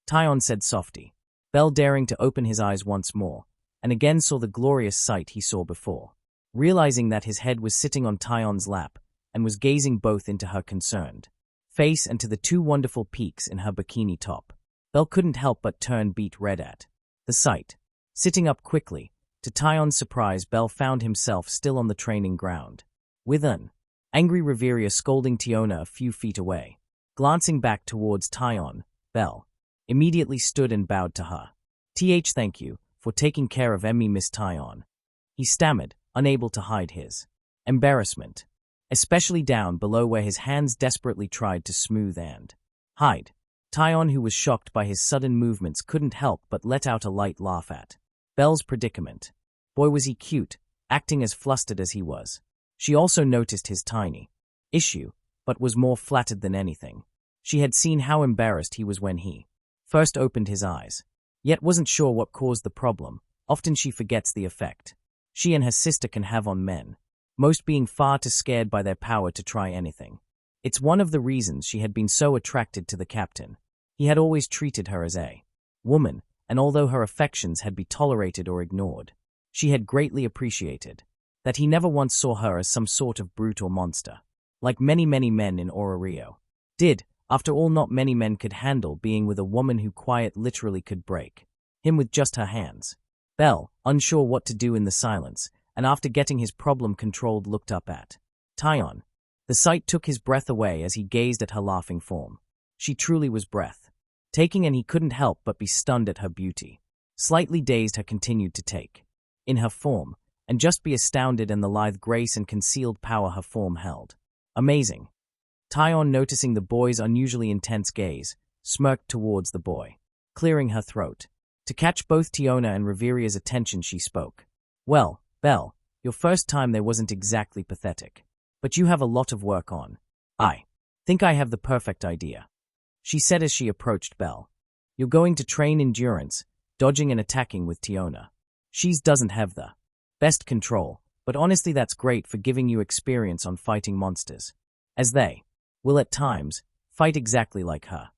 Tyon said softly. Bell, daring to open his eyes once more, and again saw the glorious sight he saw before. Realizing that his head was sitting on Tyon's lap and was gazing both into her concerned face and to the 2 wonderful peaks in her bikini top, Bell couldn't help but turn beet red at the sight. Sitting up quickly, to Tyon's surprise, Bell found himself still on the training ground, with an angry Reveria scolding Tiona a few feet away. Glancing back towards Tyon, Bell immediately stood and bowed to her. "Thank you for taking care of Emmy, Miss Tyon," he stammered, unable to hide his embarrassment, especially down below where his hands desperately tried to smooth and hide. Tyon, who was shocked by his sudden movements, couldn't help but let out a light laugh at Bell's predicament. Boy, was he cute, acting as flustered as he was. She also noticed his tiny issue, but was more flattered than anything. She had seen how embarrassed he was when he first opened his eyes, yet wasn't sure what caused the problem. Often she forgets the effect she and her sister can have on men, most being far too scared by their power to try anything. It's one of the reasons she had been so attracted to the captain. He had always treated her as a woman, and although her affections had been tolerated or ignored, she had greatly appreciated that he never once saw her as some sort of brute or monster, like many men in Orario did. After all, not many men could handle being with a woman who quite literally could break him with just her hands. Bell, unsure what to do in the silence, and after getting his problem controlled, looked up at Tyon. The sight took his breath away as he gazed at her laughing form. She truly was breath-taking, and he couldn't help but be stunned at her beauty. Slightly dazed, her continued to take in her form, and just be astounded in the lithe grace and concealed power her form held. Amazing. Tyon, noticing the boy's unusually intense gaze, smirked towards the boy, clearing her throat. To catch both Tiona and Reveria's attention, she spoke. "Well, Bell, your first time there wasn't exactly pathetic, but you have a lot of work on. I think I have the perfect idea," she said as she approached Bell. "You're going to train endurance, dodging and attacking with Tiona. She doesn't have the best control, but honestly that's great for giving you experience on fighting monsters, as they will at times fight exactly like her,"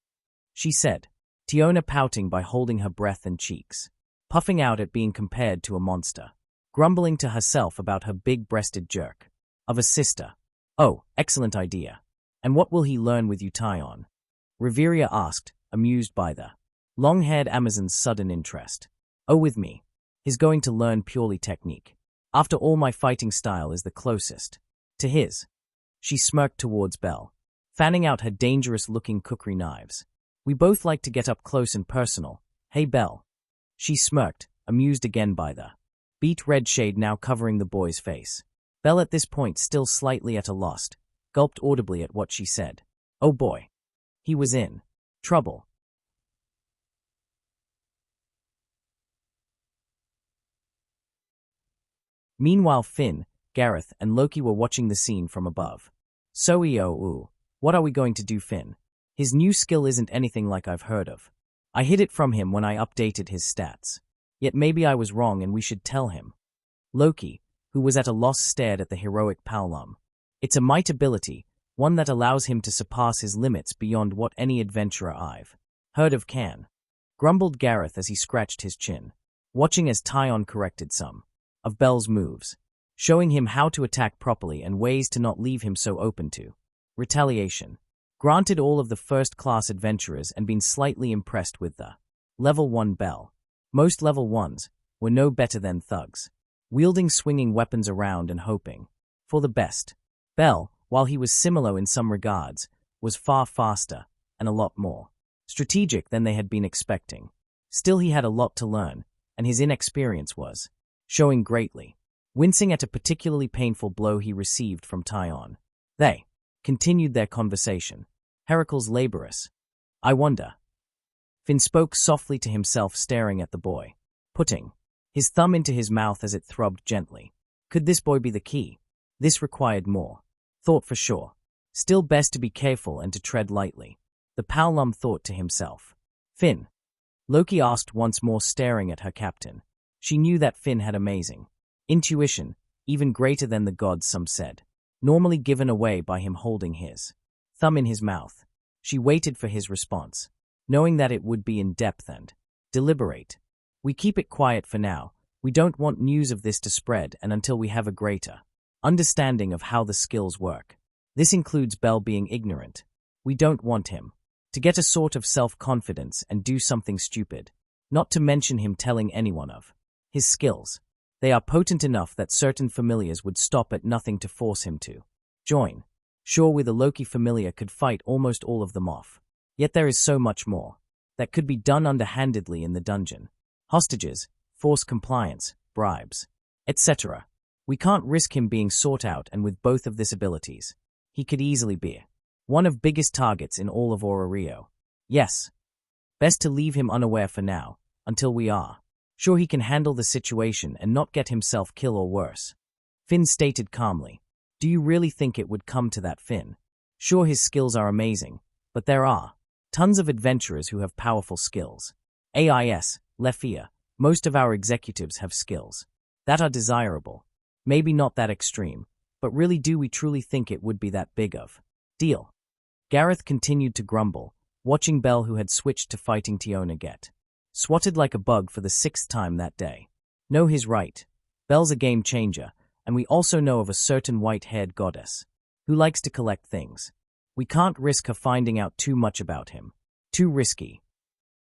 she said, Tiona pouting by holding her breath and cheeks, puffing out at being compared to a monster, grumbling to herself about her big-breasted jerk of a sister. "Oh, excellent idea. And what will he learn with you, Tyon?" Reveria asked, amused by the long-haired Amazon's sudden interest. "Oh, with me. He's going to learn purely technique. After all, my fighting style is the closest to his." She smirked towards Bell, fanning out her dangerous-looking cookery knives. "We both like to get up close and personal. Hey, Bell." She smirked, amused again by the beet red shade now covering the boy's face. Bell, at this point still slightly at a loss, gulped audibly at what she said. Oh boy. He was in trouble. Meanwhile, Finn, Gareth, and Loki were watching the scene from above. What are we going to do, Finn? His new skill isn't anything like I've heard of. I hid it from him when I updated his stats. Yet maybe I was wrong and we should tell him. Loki, who was at a loss, stared at the heroic heirloom. It's a might ability, one that allows him to surpass his limits beyond what any adventurer I've heard of can. Grumbled Gareth as he scratched his chin, watching as Tyon corrected some of Bell's moves, showing him how to attack properly and ways to not leave him so open to retaliation. Granted all of the first-class adventurers and been slightly impressed with the Level 1 Bell. Most Level 1s were no better than thugs, wielding swinging weapons around and hoping for the best. Bell, while he was similar in some regards, was far faster and a lot more strategic than they had been expecting. Still, he had a lot to learn, and his inexperience was showing greatly. wincing at a particularly painful blow he received from Tyon. They continued their conversation. Heracle's laborious. I wonder. Finn spoke softly to himself, staring at the boy, putting his thumb into his mouth as it throbbed gently. Could this boy be the key? This required more thought for sure. Still best to be careful and to tread lightly, the Paolum thought to himself. Finn? Loki asked once more, staring at her captain. She knew that Finn had amazing intuition, even greater than the gods, some said, normally given away by him holding his thumb in his mouth. She waited for his response, knowing that it would be in depth and deliberate. We keep it quiet for now. We don't want news of this to spread, and until we have a greater understanding of how the skills work. This includes Bell being ignorant. We don't want him to get a sort of self-confidence and do something stupid, not to mention him telling anyone of his skills. They are potent enough that certain familiars would stop at nothing to force him to join. Sure, with a Loki familiar could fight almost all of them off. Yet there is so much more that could be done underhandedly in the dungeon. Hostages, forced compliance, bribes, etc. We can't risk him being sought out, and with both of these abilities, he could easily be one of biggest targets in all of Orario. Yes. Best to leave him unaware for now, until we are sure he can handle the situation and not get himself killed or worse. Finn stated calmly. Do you really think it would come to that, Finn? Sure, his skills are amazing, but there are tons of adventurers who have powerful skills. AIS, Lefia, most of our executives have skills that are desirable. Maybe not that extreme, but really, do we truly think it would be that big of deal? Gareth continued to grumble, watching Bell, who had switched to fighting Tiona, get swatted like a bug for the 6th time that day. No, he's right. Bell's a game changer, and we also know of a certain white-haired goddess who likes to collect things. We can't risk her finding out too much about him. Too risky.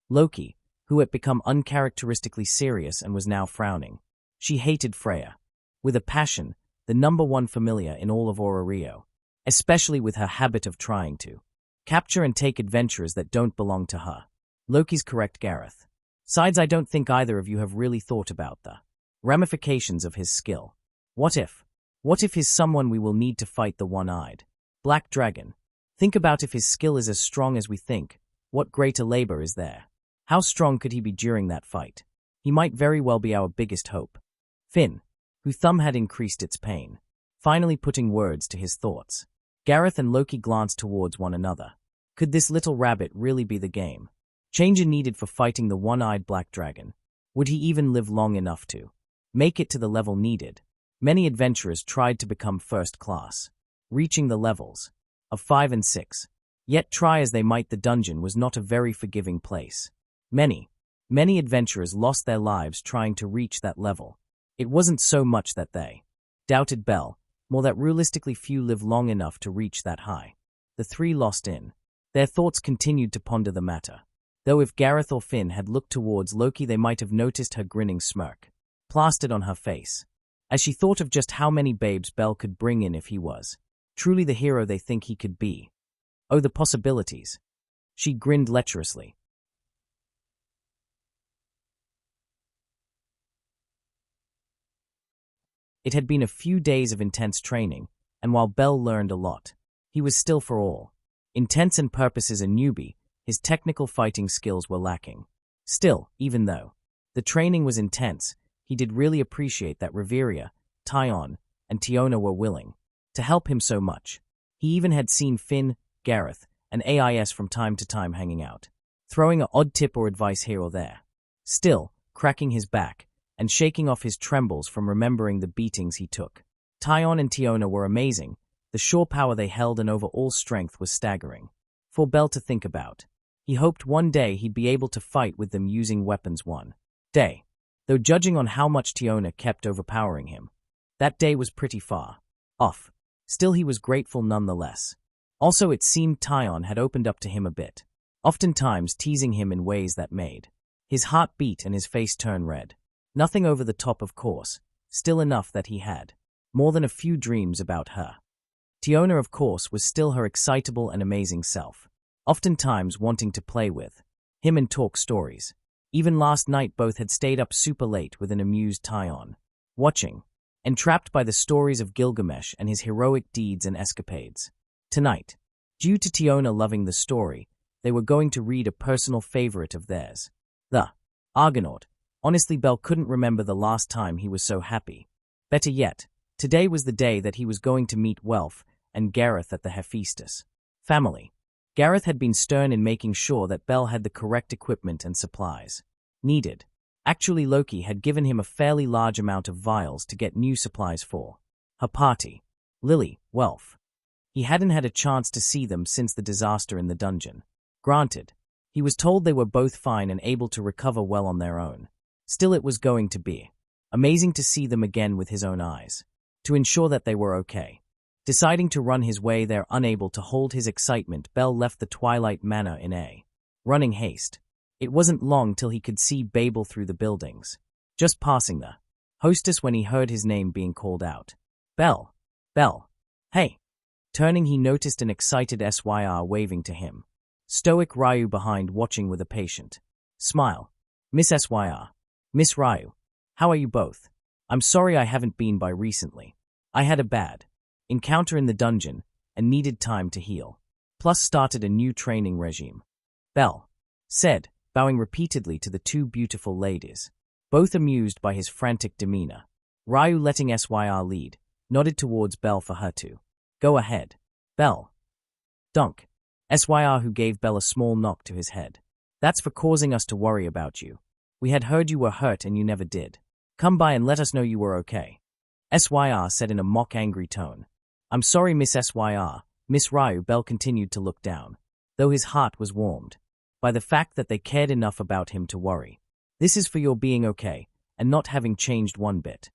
Loki, who had become uncharacteristically serious and was now frowning. She hated Freya with a passion, the #1 familiar in all of Orario, especially with her habit of trying to capture and take adventurers that don't belong to her. Loki's correct, Gareth. Sides, I don't think either of you have really thought about the ramifications of his skill. What if he's someone we will need to fight, the one-eyed black dragon? Think about if his skill is as strong as we think. What greater labor is there? How strong could he be during that fight? He might very well be our biggest hope. Finn, whose thumb had increased its pain, finally putting words to his thoughts. Gareth and Loki glanced towards one another. Could this little rabbit really be the game changer needed for fighting the one-eyed black dragon? Would he even live long enough to make it to the level needed? Many adventurers tried to become first class, reaching the levels of 5 and 6. Yet try as they might, the dungeon was not a very forgiving place. Many adventurers lost their lives trying to reach that level. It wasn't so much that they doubted Bell, more that realistically few live long enough to reach that high. The three lost in their thoughts continued to ponder the matter. Though if Gareth or Finn had looked towards Loki, they might have noticed her grinning smirk plastered on her face, as she thought of just how many babes Bell could bring in if he was truly the hero they think he could be. Oh, the possibilities. She grinned lecherously. It had been a few days of intense training, and while Bell learned a lot, he was still, for all intents and purposes, a newbie. His technical fighting skills were lacking. Still, even though the training was intense, he did really appreciate that Reveria, Tyon, and Tiona were willing to help him so much. He even had seen Finn, Gareth, and AIS from time to time hanging out, throwing an odd tip or advice here or there. Still, cracking his back and shaking off his trembles from remembering the beatings he took. Tyon and Tiona were amazing. The sure power they held and overall strength was staggering for Bell to think about. He hoped one day he'd be able to fight with them using weapons one day, though judging on how much Tiona kept overpowering him, that day was pretty far off. Still, he was grateful nonetheless. Also, it seemed Tyon had opened up to him a bit, oftentimes teasing him in ways that made his heart beat and his face turn red. Nothing over the top, of course, still enough that he had more than a few dreams about her. Tiona, of course, was still her excitable and amazing self, oftentimes wanting to play with him and talk stories. Even last night both had stayed up super late with an amused Tyon, watching entrapped by the stories of Gilgamesh and his heroic deeds and escapades. Tonight, due to Tiona loving the story, they were going to read a personal favorite of theirs. The Argonaut. Honestly, Belle couldn't remember the last time he was so happy. Better yet, today was the day that he was going to meet Welf and Gareth at the Hephaestus family. Gareth had been stern in making sure that Belle had the correct equipment and supplies needed. Actually, Luckey had given him a fairly large amount of vials to get new supplies for her party. Lily, Welf. He hadn't had a chance to see them since the disaster in the dungeon. Granted, he was told they were both fine and able to recover well on their own. Still, it was going to be amazing to see them again with his own eyes, to ensure that they were okay. Deciding to run his way there, unable to hold his excitement, Belle left the Twilight Manor in a running haste. It wasn't long till he could see Babel through the buildings, just passing the hostess when he heard his name being called out. Belle! Belle! Hey! Turning, he noticed an excited Syr waving to him. Stoic Ryu behind, watching with a patient smile. Miss Syr. Miss Ryu. How are you both? I'm sorry I haven't been by recently. I had a bad encounter in the dungeon and needed time to heal. Plus started a new training regime. Belle said, bowing repeatedly to the two beautiful ladies, both amused by his frantic demeanor. Ryu, letting Syr lead, nodded towards Belle for her to go ahead. Belle. Dunk. Syr, who gave Belle a small knock to his head. That's for causing us to worry about you. We had heard you were hurt and you never did. Come by and let us know you were okay. Syr said in a mock-angry tone. I'm sorry, Miss Syr. Miss Ryu. Belle continued to look down, though his heart was warmed by the fact that they cared enough about him to worry. This is for your being okay, and not having changed one bit.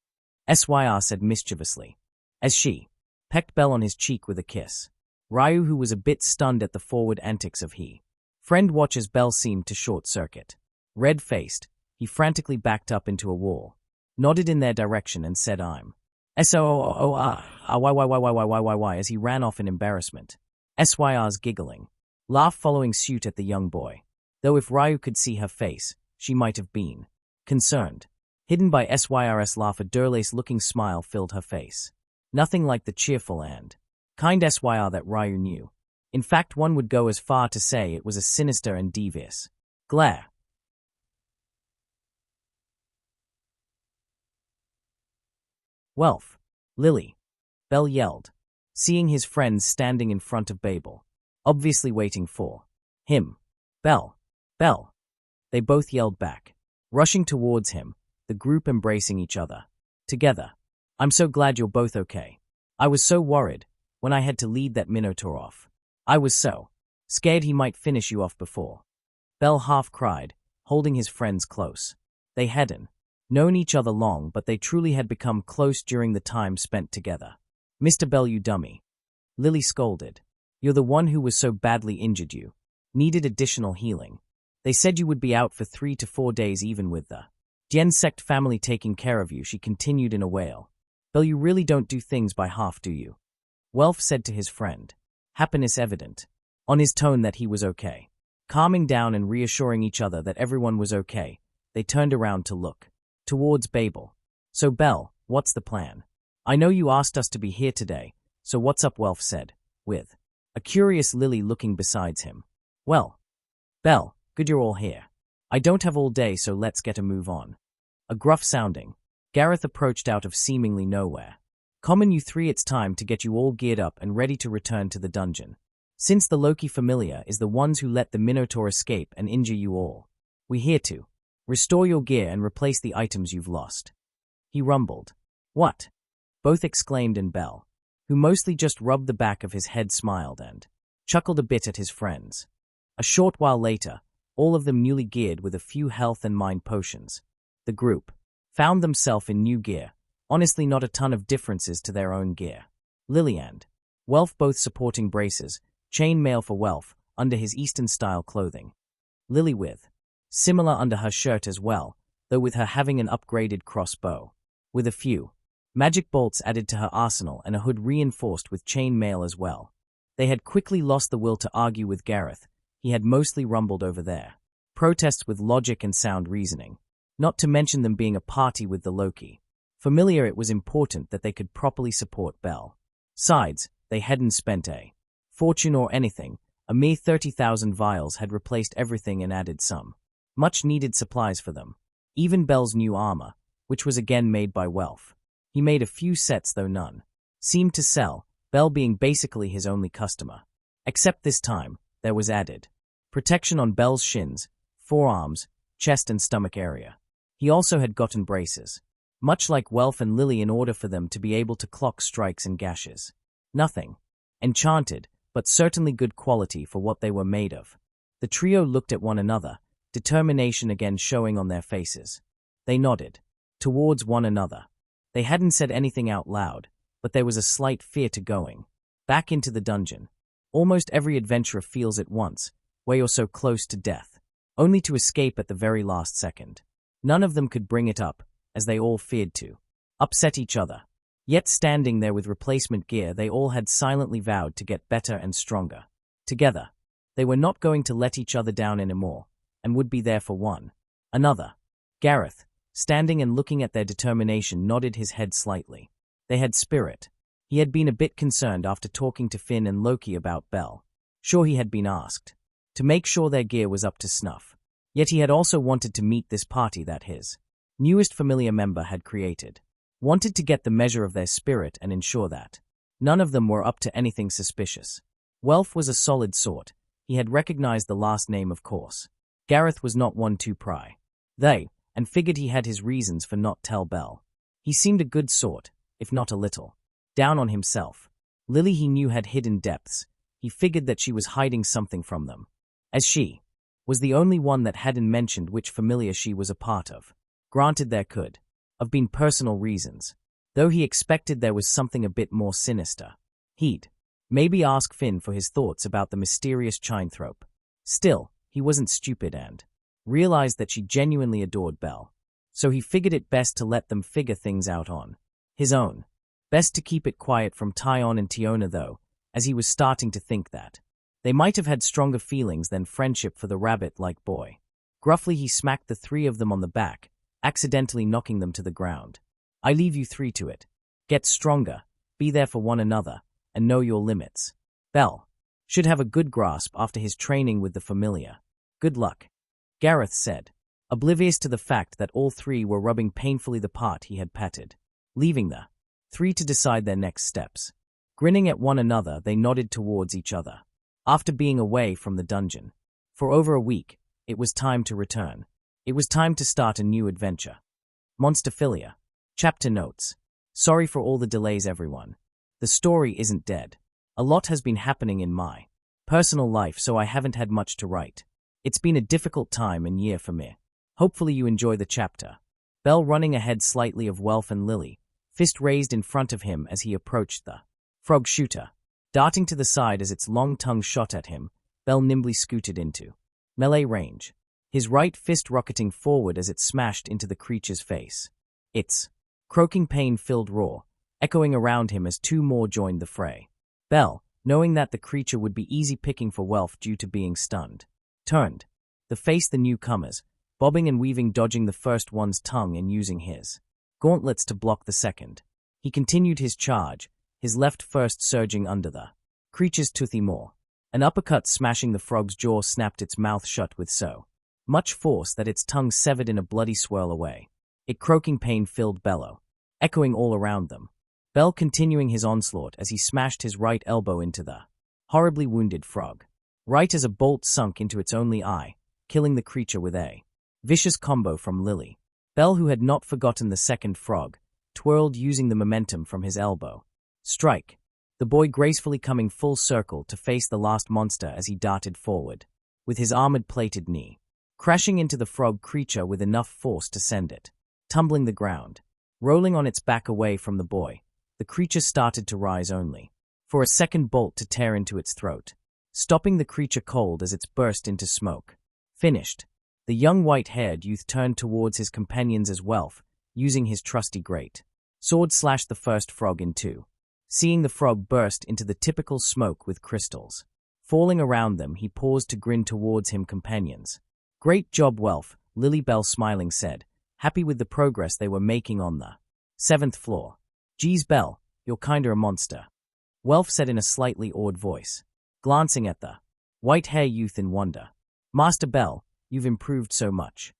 Syr said mischievously, as she pecked Belle on his cheek with a kiss. Ryu, who was a bit stunned at the forward antics of he friend watch as Belle seemed to short-circuit. Red-faced, he frantically backed up into a wall, nodded in their direction and said I'm why as he ran off in embarrassment. Syr's giggling laugh following suit at the young boy, though if Ryu could see her face, she might have been concerned. Hidden by Syr's laugh, a Durlace-looking smile filled her face. Nothing like the cheerful and kind Syr that Ryu knew. In fact, one would go as far to say it was a sinister and devious glare. Welf. Lily. Belle yelled, seeing his friends standing in front of Babel, obviously waiting for him. Belle. Belle. They both yelled back, rushing towards him, the group embracing each other together. I'm so glad you're both okay. I was so worried when I had to lead that Minotaur off. I was so scared he might finish you off before. Belle half cried, holding his friends close. They hadn't known each other long, but they truly had become close during the time spent together. Mr. Belle, you dummy. Lily scolded. You're the one who was so badly injured you needed additional healing. They said you would be out for 3 to 4 days even with the Gensect family taking care of you, she continued in a wail. Belle, you really don't do things by half, do you? Welf said to his friend, happiness evident on his tone that he was okay. Calming down and reassuring each other that everyone was okay, they turned around to look towards Babel. So Belle, what's the plan? I know you asked us to be here today, so what's up? Welf said, with a curious Lily looking besides him. Well, Belle, good you're all here. I don't have all day, so let's get a move on. A gruff sounding Gareth approached out of seemingly nowhere. Common, you three, it's time to get you all geared up and ready to return to the dungeon. Since the Luckey FAMILIA is the ones who let the Minotaur escape and injure you all, we're here to restore your gear and replace the items you've lost. He rumbled. What? Both exclaimed, and Belle, who mostly just rubbed the back of his head, smiled and chuckled a bit at his friends. A short while later, all of them newly geared with a few health and mind potions, the group found themselves in new gear. Honestly, not a ton of differences to their own gear. Lily and Welf both sporting braces, chain mail for Welf, under his Eastern-style clothing. Lily with similar under her shirt as well, though with her having an upgraded crossbow, with a few magic bolts added to her arsenal and a hood reinforced with chain mail as well. They had quickly lost the will to argue with Gareth. He had mostly rumbled over their protests with logic and sound reasoning, not to mention them being a party with the Luckey Familia, it was important that they could properly support Belle. Besides, they hadn't spent a fortune or anything. A mere 30,000 vials had replaced everything and added some much-needed supplies for them. Even Belle's new armor, which was again made by Welf. He made a few sets, though none seemed to sell, Belle being basically his only customer. Except this time, there was added protection on Belle's shins, forearms, chest and stomach area. He also had gotten braces, much like Welf and Lily, in order for them to be able to clock strikes and gashes. Nothing enchanted, but certainly good quality for what they were made of. The trio looked at one another, determination again showing on their faces. They nodded towards one another. They hadn't said anything out loud, but there was a slight fear to going back into the dungeon. Almost every adventurer feels it once, where you're so close to death, only to escape at the very last second. None of them could bring it up, as they all feared to upset each other. Yet standing there with replacement gear, they all had silently vowed to get better and stronger. Together, they were not going to let each other down anymore, and would be there for one another. Gareth, standing and looking at their determination, nodded his head slightly. They had spirit. He had been a bit concerned after talking to Finn and Luckey about Belle. Sure, he had been asked to make sure their gear was up to snuff. Yet he had also wanted to meet this party that his newest familiar member had created. Wanted to get the measure of their spirit and ensure that none of them were up to anything suspicious. Welf was a solid sort. He had recognized the last name, of course. Gareth was not one to pry. And figured he had his reasons for not tell Belle. He seemed a good sort, if not a little down on himself. Lily, he knew, had hidden depths. He figured that she was hiding something from them, as she was the only one that hadn't mentioned which familia she was a part of. Granted, there could have been personal reasons, though he expected there was something a bit more sinister. He'd maybe ask Finn for his thoughts about the mysterious Chinthrope. Still, he wasn't stupid and realized that she genuinely adored Belle. So he figured it best to let them figure things out on his own. Best to keep it quiet from Tyon and Tiona, though, as he was starting to think that they might have had stronger feelings than friendship for the rabbit-like boy. Gruffly, he smacked the three of them on the back, accidentally knocking them to the ground. I leave you three to it. Get stronger, be there for one another, and know your limits. Belle should have a good grasp after his training with the familia. Good luck, Gareth said, oblivious to the fact that all three were rubbing painfully the part he had patted, leaving the three to decide their next steps. Grinning at one another, they nodded towards each other. After being away from the dungeon for over a week, it was time to return. It was time to start a new adventure. Monsterphilia. Chapter notes. Sorry for all the delays, everyone. The story isn't dead. A lot has been happening in my personal life, so I haven't had much to write. It's been a difficult time and year for me. Hopefully you enjoy the chapter. Belle running ahead slightly of Welf and Lily, fist raised in front of him as he approached the frog shooter. Darting to the side as its long tongue shot at him, Belle nimbly scooted into melee range, his right fist rocketing forward as it smashed into the creature's face. Its croaking pain-filled roar, echoing around him as two more joined the fray. Belle, knowing that the creature would be easy picking for Welf due to being stunned, turned to face the newcomers, bobbing and weaving, dodging the first one's tongue and using his gauntlets to block the second. He continued his charge, his left first surging under the creature's toothy maw. An uppercut smashing the frog's jaw snapped its mouth shut with so much force that its tongue severed in a bloody swirl away. It croaking pain-filled bellow, echoing all around them. Belle continuing his onslaught as he smashed his right elbow into the horribly wounded frog, right as a bolt sunk into its only eye, killing the creature with a vicious combo from Lily. Belle, who had not forgotten the second frog, twirled using the momentum from his elbow. Strike. The boy gracefully coming full circle to face the last monster as he darted forward, with his armored-plated knee, crashing into the frog creature with enough force to send it tumbling the ground. Rolling on its back away from the boy, the creature started to rise only for a second bolt to tear into its throat, stopping the creature cold as it burst into smoke. Finished. The young white-haired youth turned towards his companions as Welf, using his trusty great sword slashed the first frog in two. Seeing the frog burst into the typical smoke with crystals falling around them, he paused to grin towards him companions. Great job, Welf, Lily Belle smiling said, happy with the progress they were making on the 7th floor. Geez, Belle, you're kinda a monster. Welf said in a slightly awed voice, glancing at the white-hair youth in wonder. Master Belle, you've improved so much.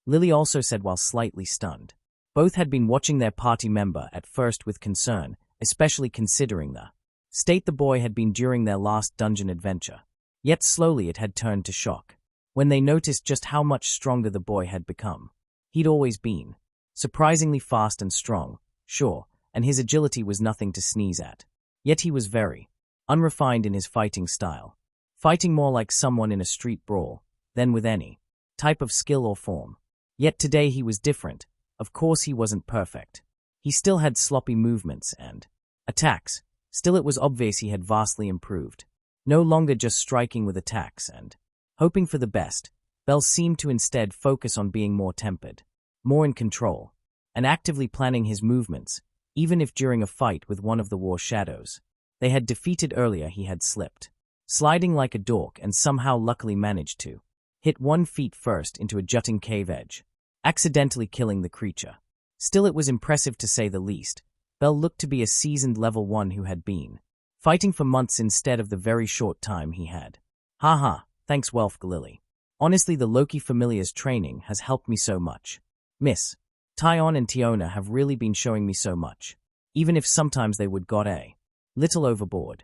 Lily also said while slightly stunned. Both had been watching their party member at first with concern, especially considering the state the boy had been during their last dungeon adventure. Yet slowly it had turned to shock when they noticed just how much stronger the boy had become. He'd always been surprisingly fast and strong, sure, and his agility was nothing to sneeze at. Yet he was very unrefined in his fighting style, fighting more like someone in a street brawl than with any type of skill or form. Yet today he was different. Of course he wasn't perfect. He still had sloppy movements and attacks. Still it was obvious he had vastly improved. No longer just striking with attacks and hoping for the best, Belle seemed to instead focus on being more tempered, more in control, and actively planning his movements, even if during a fight with one of the war shadows they had defeated earlier he had slipped, sliding like a dork and somehow luckily managed to hit 1 feet first into a jutting cave edge, accidentally killing the creature. Still it was impressive to say the least. Belle looked to be a seasoned level 1 who had been fighting for months instead of the very short time he had. Haha, thanks Welf Galili. Honestly the Luckey FAMILIA's training has helped me so much. Miss Tyon and Tiona have really been showing me so much, even if sometimes they would got a little overboard.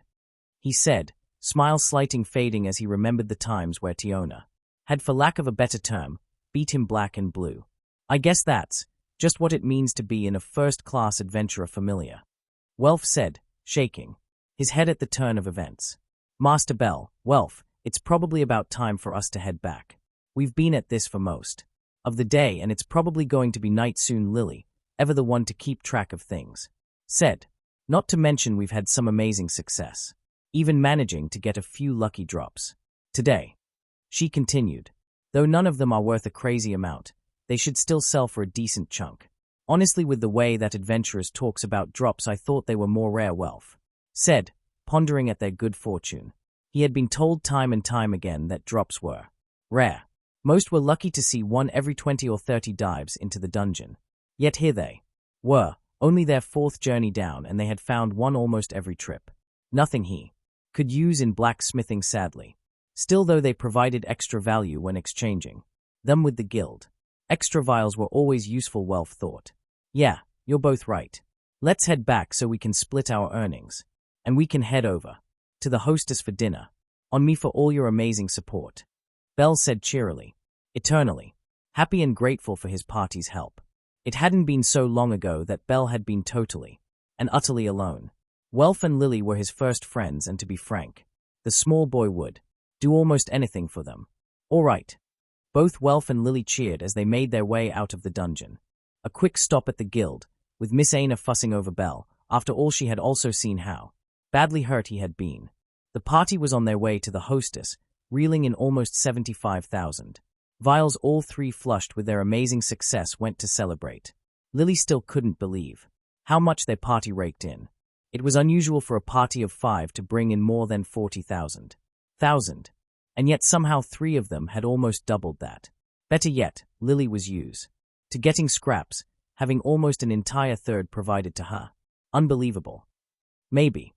He said, smile slighting fading as he remembered the times where Tiona had, for lack of a better term, beat him black and blue. I guess that's just what it means to be in a first-class adventurer familia. Welf said, shaking his head at the turn of events. Master Belle, Welf, it's probably about time for us to head back. We've been at this for most of the day and it's probably going to be night soon. Lily, ever the one to keep track of things, said. Not to mention we've had some amazing success, even managing to get a few lucky drops today. She continued, though none of them are worth a crazy amount, they should still sell for a decent chunk. Honestly, with the way that adventurers talks about drops, I thought they were more rare. Welf said, pondering at their good fortune. He had been told time and time again that drops were rare. Most were lucky to see one every 20 or 30 dives into the dungeon. Yet here they were, only their 4th journey down, and they had found one almost every trip. Nothing he could use in blacksmithing, sadly. Still, though, they provided extra value when exchanging them with the guild. Extra vials were always useful, Welf thought. Yeah, you're both right. Let's head back so we can split our earnings. And we can head over to the hostess for dinner. On me for all your amazing support. Belle said cheerily, eternally happy and grateful for his party's help. It hadn't been so long ago that Belle had been totally and utterly alone. Welf and Lily were his first friends, and to be frank, the small boy would do almost anything for them. All right. Both Welf and Lily cheered as they made their way out of the dungeon. A quick stop at the guild, with Miss Aina fussing over Belle. After all, she had also seen how badly hurt he had been. The party was on their way to the hostess, reeling in almost 75,000 vials. All 3 flushed with their amazing success went to celebrate. Lily still couldn't believe how much their party raked in. It was unusual for a party of 5 to bring in more than 40,000. And yet somehow 3 of them had almost doubled that. Better yet, Lily was used to getting scraps, having almost an entire third provided to her. Unbelievable. Maybe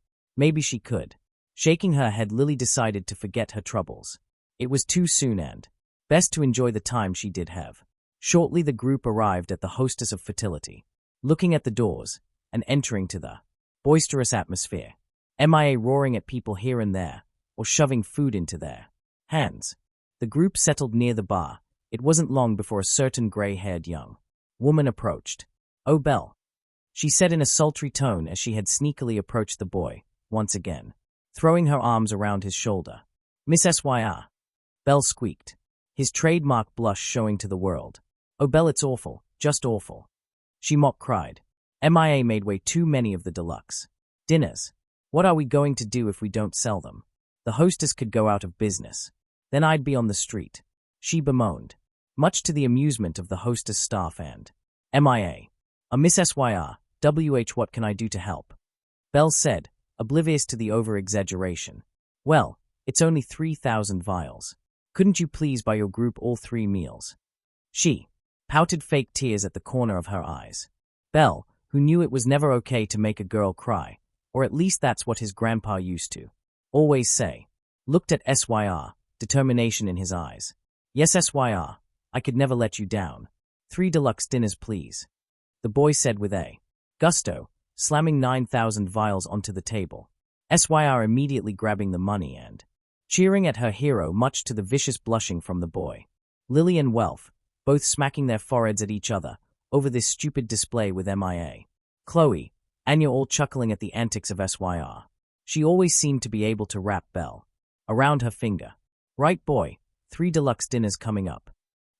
she could. Shaking her head, Lily decided to forget her troubles. It was too soon and best to enjoy the time she did have. Shortly the group arrived at the hostess of fertility, looking at the doors and entering to the boisterous atmosphere. MIA roaring at people here and there, or shoving food into their hands. The group settled near the bar. It wasn't long before a certain gray-haired young woman approached. Oh, Belle, she said in a sultry tone as she had sneakily approached the boy, once again, throwing her arms around his shoulder. Miss Syr. Belle squeaked, his trademark blush showing to the world. Oh, Belle, it's awful, just awful. She mock cried. MIA made way too many of the deluxe dinners. What are we going to do if we don't sell them? The hostess could go out of business. Then I'd be on the street. She bemoaned, much to the amusement of the hostess staff and MIA. A Miss Syr. What can I do to help? Belle said, oblivious to the over-exaggeration. Well, it's only 3,000 vials. Couldn't you please buy your group all 3 meals? She pouted fake tears at the corner of her eyes. Belle, who knew it was never okay to make a girl cry, or at least that's what his grandpa used to always say. Looked at SYR, determination in his eyes. Yes, SYR, I could never let you down. 3 deluxe dinners, please. The boy said with a gusto, slamming 9,000 vials onto the table. SYR immediately grabbing the money and cheering at her hero, much to the vicious blushing from the boy. Lily and Welf, both smacking their foreheads at each other over this stupid display with MIA. Chloe, Anya all chuckling at the antics of SYR. She always seemed to be able to wrap Belle around her finger. Right, boy, 3 deluxe dinners coming up.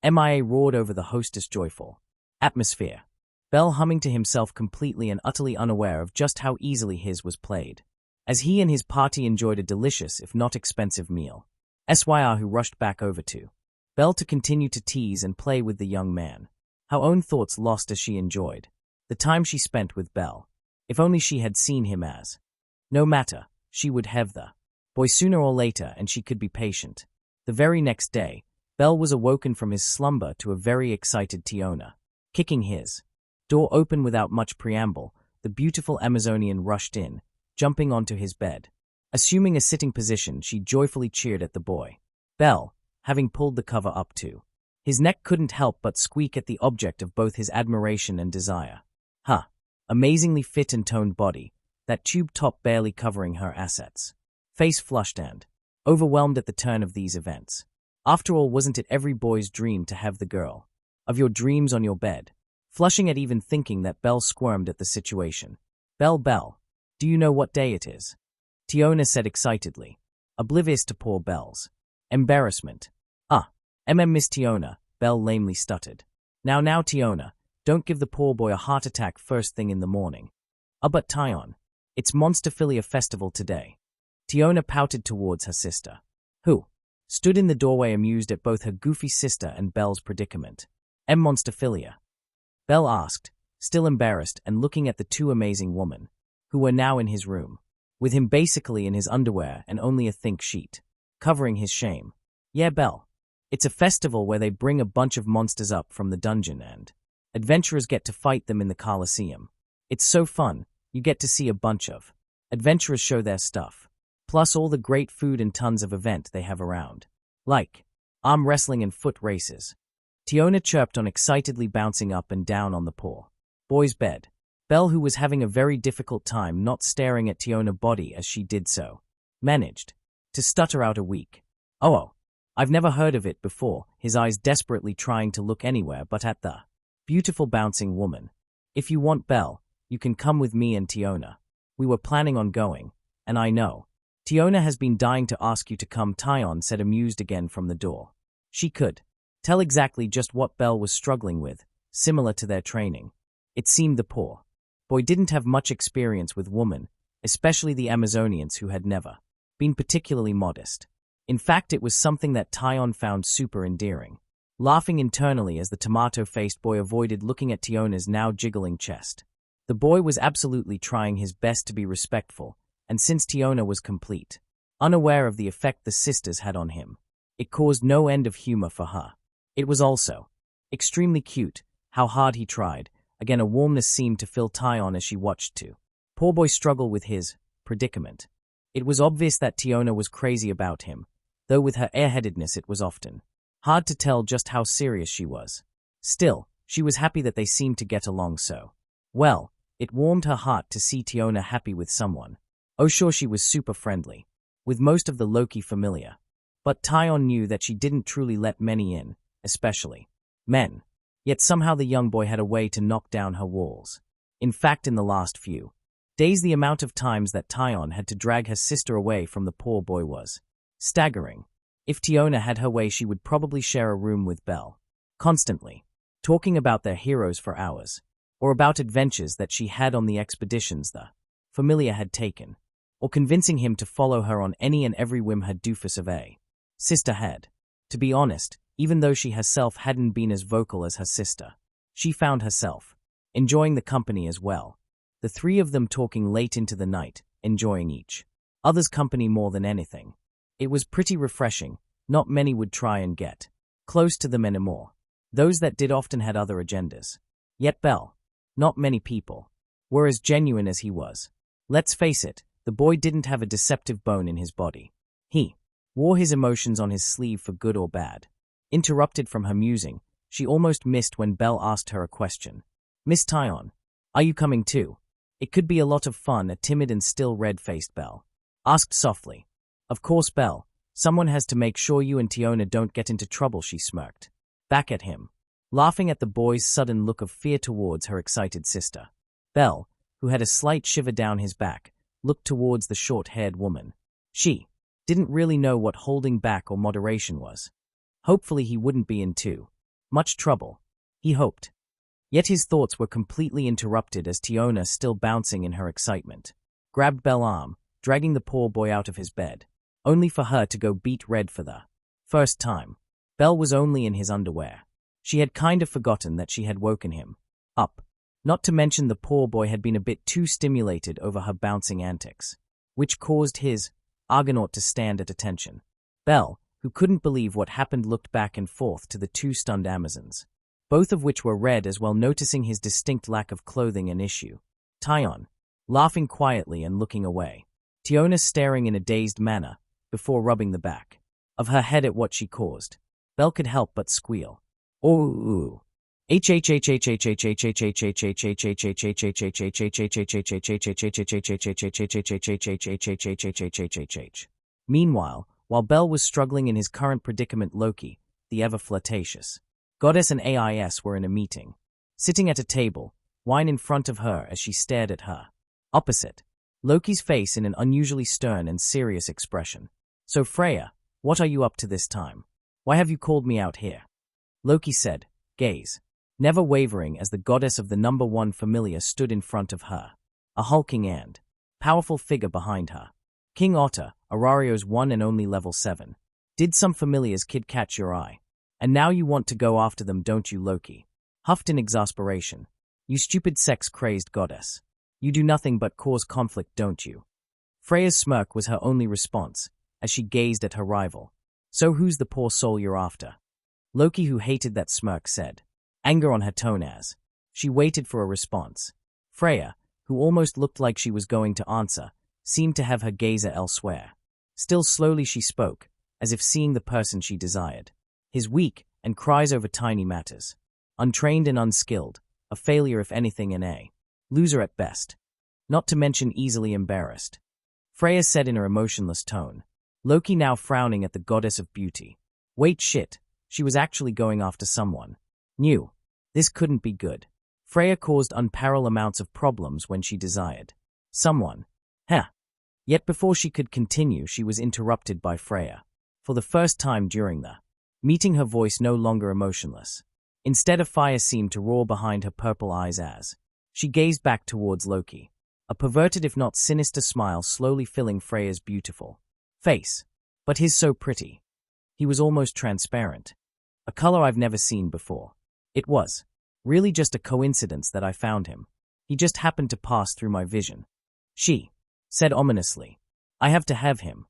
MIA roared over the hostess' joyful atmosphere. Belle humming to himself, completely and utterly unaware of just how easily his was played, as he and his party enjoyed a delicious, if not expensive, meal. SYR, who rushed back over to Belle to continue to tease and play with the young man. Her own thoughts lost as she enjoyed the time she spent with Belle. If only she had seen him as. No matter, she would have the boy sooner or later, and she could be patient. The very next day, Belle was awoken from his slumber to a very excited Tiona. Kicking his door open without much preamble, the beautiful Amazonian rushed in, jumping onto his bed. Assuming a sitting position, she joyfully cheered at the boy. Belle, having pulled the cover up to his neck, couldn't help but squeak at the object of both his admiration and desire. Amazingly fit and toned body, that tube top barely covering her assets. Face flushed and overwhelmed at the turn of these events. After all, wasn't it every boy's dream to have the girl of your dreams on your bed? Flushing at even thinking that, Belle squirmed at the situation. Belle, do you know what day it is? Tiona said excitedly, oblivious to poor Belle's embarrassment. Miss Tiona, Belle lamely stuttered. Now, Tiona, don't give the poor boy a heart attack first thing in the morning. But Tyon, it's Monsterphilia festival today. Tiona pouted towards her sister, who stood in the doorway, amused at both her goofy sister and Belle's predicament. Monsterphilia? Belle asked, still embarrassed and looking at the 2 amazing women, who were now in his room, with him basically in his underwear and only a think sheet covering his shame. Yeah, Belle. It's a festival where they bring a bunch of monsters up from the dungeon and adventurers get to fight them in the Colosseum. It's so fun, you get to see a bunch of adventurers show their stuff, plus all the great food and tons of event they have around, like arm wrestling and foot races. Tiona chirped on, excitedly bouncing up and down on the poor boy's bed. Belle, who was having a very difficult time not staring at Tiona's body as she did so, managed to stutter out a weak, "Oh, I've never heard of it before," his eyes desperately trying to look anywhere but at the beautiful bouncing woman. "If you want, Belle, you can come with me and Tiona. We were planning on going, and I know Tiona has been dying to ask you to come," Tyon said, amused again from the door. She could tell exactly just what Belle was struggling with, similar to their training. It seemed the poor boy didn't have much experience with women, especially the Amazonians, who had never been particularly modest. In fact, it was something that Tyon found super endearing. Laughing internally as the tomato-faced boy avoided looking at Tiona's now jiggling chest. The boy was absolutely trying his best to be respectful, and since Tiona was complete unaware of the effect the sisters had on him, it caused no end of humor for her. It was also extremely cute how hard he tried. Again, a warmness seemed to fill Tyon as she watched too. Poor boy struggle with his predicament. It was obvious that Tiona was crazy about him, though with her airheadedness it was often hard to tell just how serious she was. Still, she was happy that they seemed to get along so well. It warmed her heart to see Tiona happy with someone. Oh sure, she was super friendly with most of the Luckey familia, but Tyon knew that she didn't truly let many in, especially men. Yet somehow the young boy had a way to knock down her walls. In fact, in the last few days, the amount of times that Tyon had to drag her sister away from the poor boy was staggering. If Tiona had her way, she would probably share a room with Belle, constantly talking about their heroes for hours, or about adventures that she had on the expeditions the familia had taken, or convincing him to follow her on any and every whim her doofus of a sister had. To be honest, even though she herself hadn't been as vocal as her sister, she found herself enjoying the company as well. The 3 of them talking late into the night, enjoying each other's company more than anything. It was pretty refreshing. Not many would try and get close to them anymore. Those that did often had other agendas. Yet Belle, not many people were as genuine as he was. Let's face it, the boy didn't have a deceptive bone in his body. He wore his emotions on his sleeve for good or bad. Interrupted from her musing, she almost missed when Belle asked her a question. "Miss Tyon, are you coming too? It could be a lot of fun," a timid and still red-faced Belle asked softly. "Of course, Belle. Someone has to make sure you and Tiona don't get into trouble," she smirked back at him, laughing at the boy's sudden look of fear towards her excited sister. Belle, who had a slight shiver down his back, looked towards the short-haired woman. She didn't really know what holding back or moderation was. Hopefully he wouldn't be in too much trouble, he hoped. Yet his thoughts were completely interrupted as Tiona, still bouncing in her excitement, grabbed Belle's arm, dragging the poor boy out of his bed, only for her to go beet red for the first time. Belle was only in his underwear. She had kind of forgotten that she had woken him up. Not to mention the poor boy had been a bit too stimulated over her bouncing antics, which caused his Argonaut to stand at attention. Belle, who couldn't believe what happened, looked back and forth to the two stunned Amazons, both of which were red as well, noticing his distinct lack of clothing and issue. Tyon, laughing quietly and looking away. Tiona staring in a dazed manner, before rubbing the back of her head at what she caused. Belle could help but squeal. "Ooh. Meanwhile, while Belle was struggling in his current predicament, Luckey, the ever-flirtatious goddess, and AIS were in a meeting, sitting at a table, wine in front of her as she stared at her. Opposite, Luckey's face in an unusually stern and serious expression. "So Freya, what are you up to this time? Why have you called me out here?" Luckey said, gaze never wavering as the goddess of the #1 FAMILIA stood in front of her, a hulking and powerful figure behind her. King Otter, Orario's one and only level 7. "Did some FAMILIA's kid catch your eye? And now you want to go after them, don't you?" Luckey huffed in exasperation. "You stupid sex-crazed goddess. You do nothing but cause conflict, don't you?" Freya's smirk was her only response, as she gazed at her rival. "So who's the poor soul you're after?" Luckey, who hated that smirk, said, anger on her tone as she waited for a response. Freya, who almost looked like she was going to answer, seemed to have her gaze elsewhere. Still slowly she spoke, as if seeing the person she desired. His weak and cries over tiny matters. Untrained and unskilled, a failure if anything, and a loser at best. Not to mention easily embarrassed. Freya said in her emotionless tone. Luckey now frowning at the goddess of beauty. Wait, shit, she was actually going after someone new. This couldn't be good. Freya caused unparalleled amounts of problems when she desired someone. Yet before she could continue, she was interrupted by Freya. For the first time during the meeting, her voice no longer emotionless. Instead, a fire seemed to roar behind her purple eyes as she gazed back towards Luckey. A perverted if not sinister smile slowly filling Freya's beautiful face. But his so pretty. He was almost transparent. A color I've never seen before. It was really just a coincidence that I found him. He just happened to pass through my vision. She said ominously. I have to have him.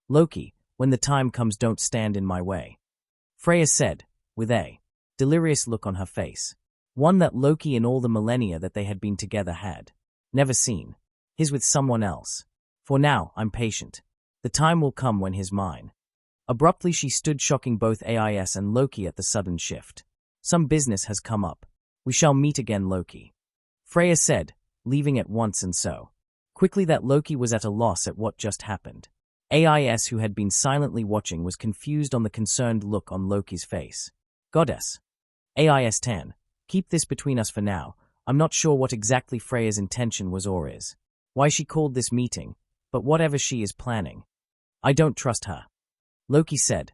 Luckey, when the time comes, don't stand in my way. Freya said, with a delirious look on her face. One that Luckey in all the millennia that they had been together had never seen. His with someone else. For now, I'm patient. The time will come when he's mine. Abruptly she stood, shocking both AIS and Luckey at the sudden shift. Some business has come up. We shall meet again, Luckey. Freya said, leaving at once, and so quickly that Luckey was at a loss at what just happened. AIS, who had been silently watching, was confused on the concerned look on Luckey's face. Goddess. AIS Tan, keep this between us for now. I'm not sure what exactly Freya's intention was or is. Why she called this meeting, but whatever she is planning. I don't trust her. Luckey said,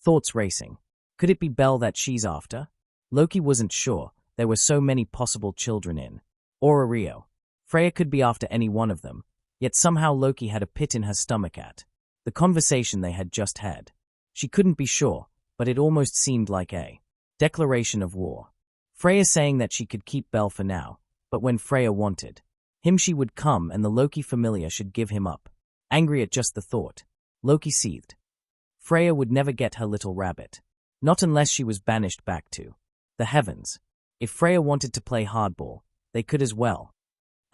thoughts racing. Could it be Belle that she's after? Luckey wasn't sure. There were so many possible children in Orario. Freya could be after any one of them, yet somehow Luckey had a pit in her stomach at the conversation they had just had. She couldn't be sure, but it almost seemed like a declaration of war. Freya saying that she could keep Belle for now, but when Freya wanted him she would come and the Luckey familia should give him up. Angry at just the thought, Luckey seethed. Freya would never get her little rabbit. Not unless she was banished back to the heavens. If Freya wanted to play hardball, they could as well.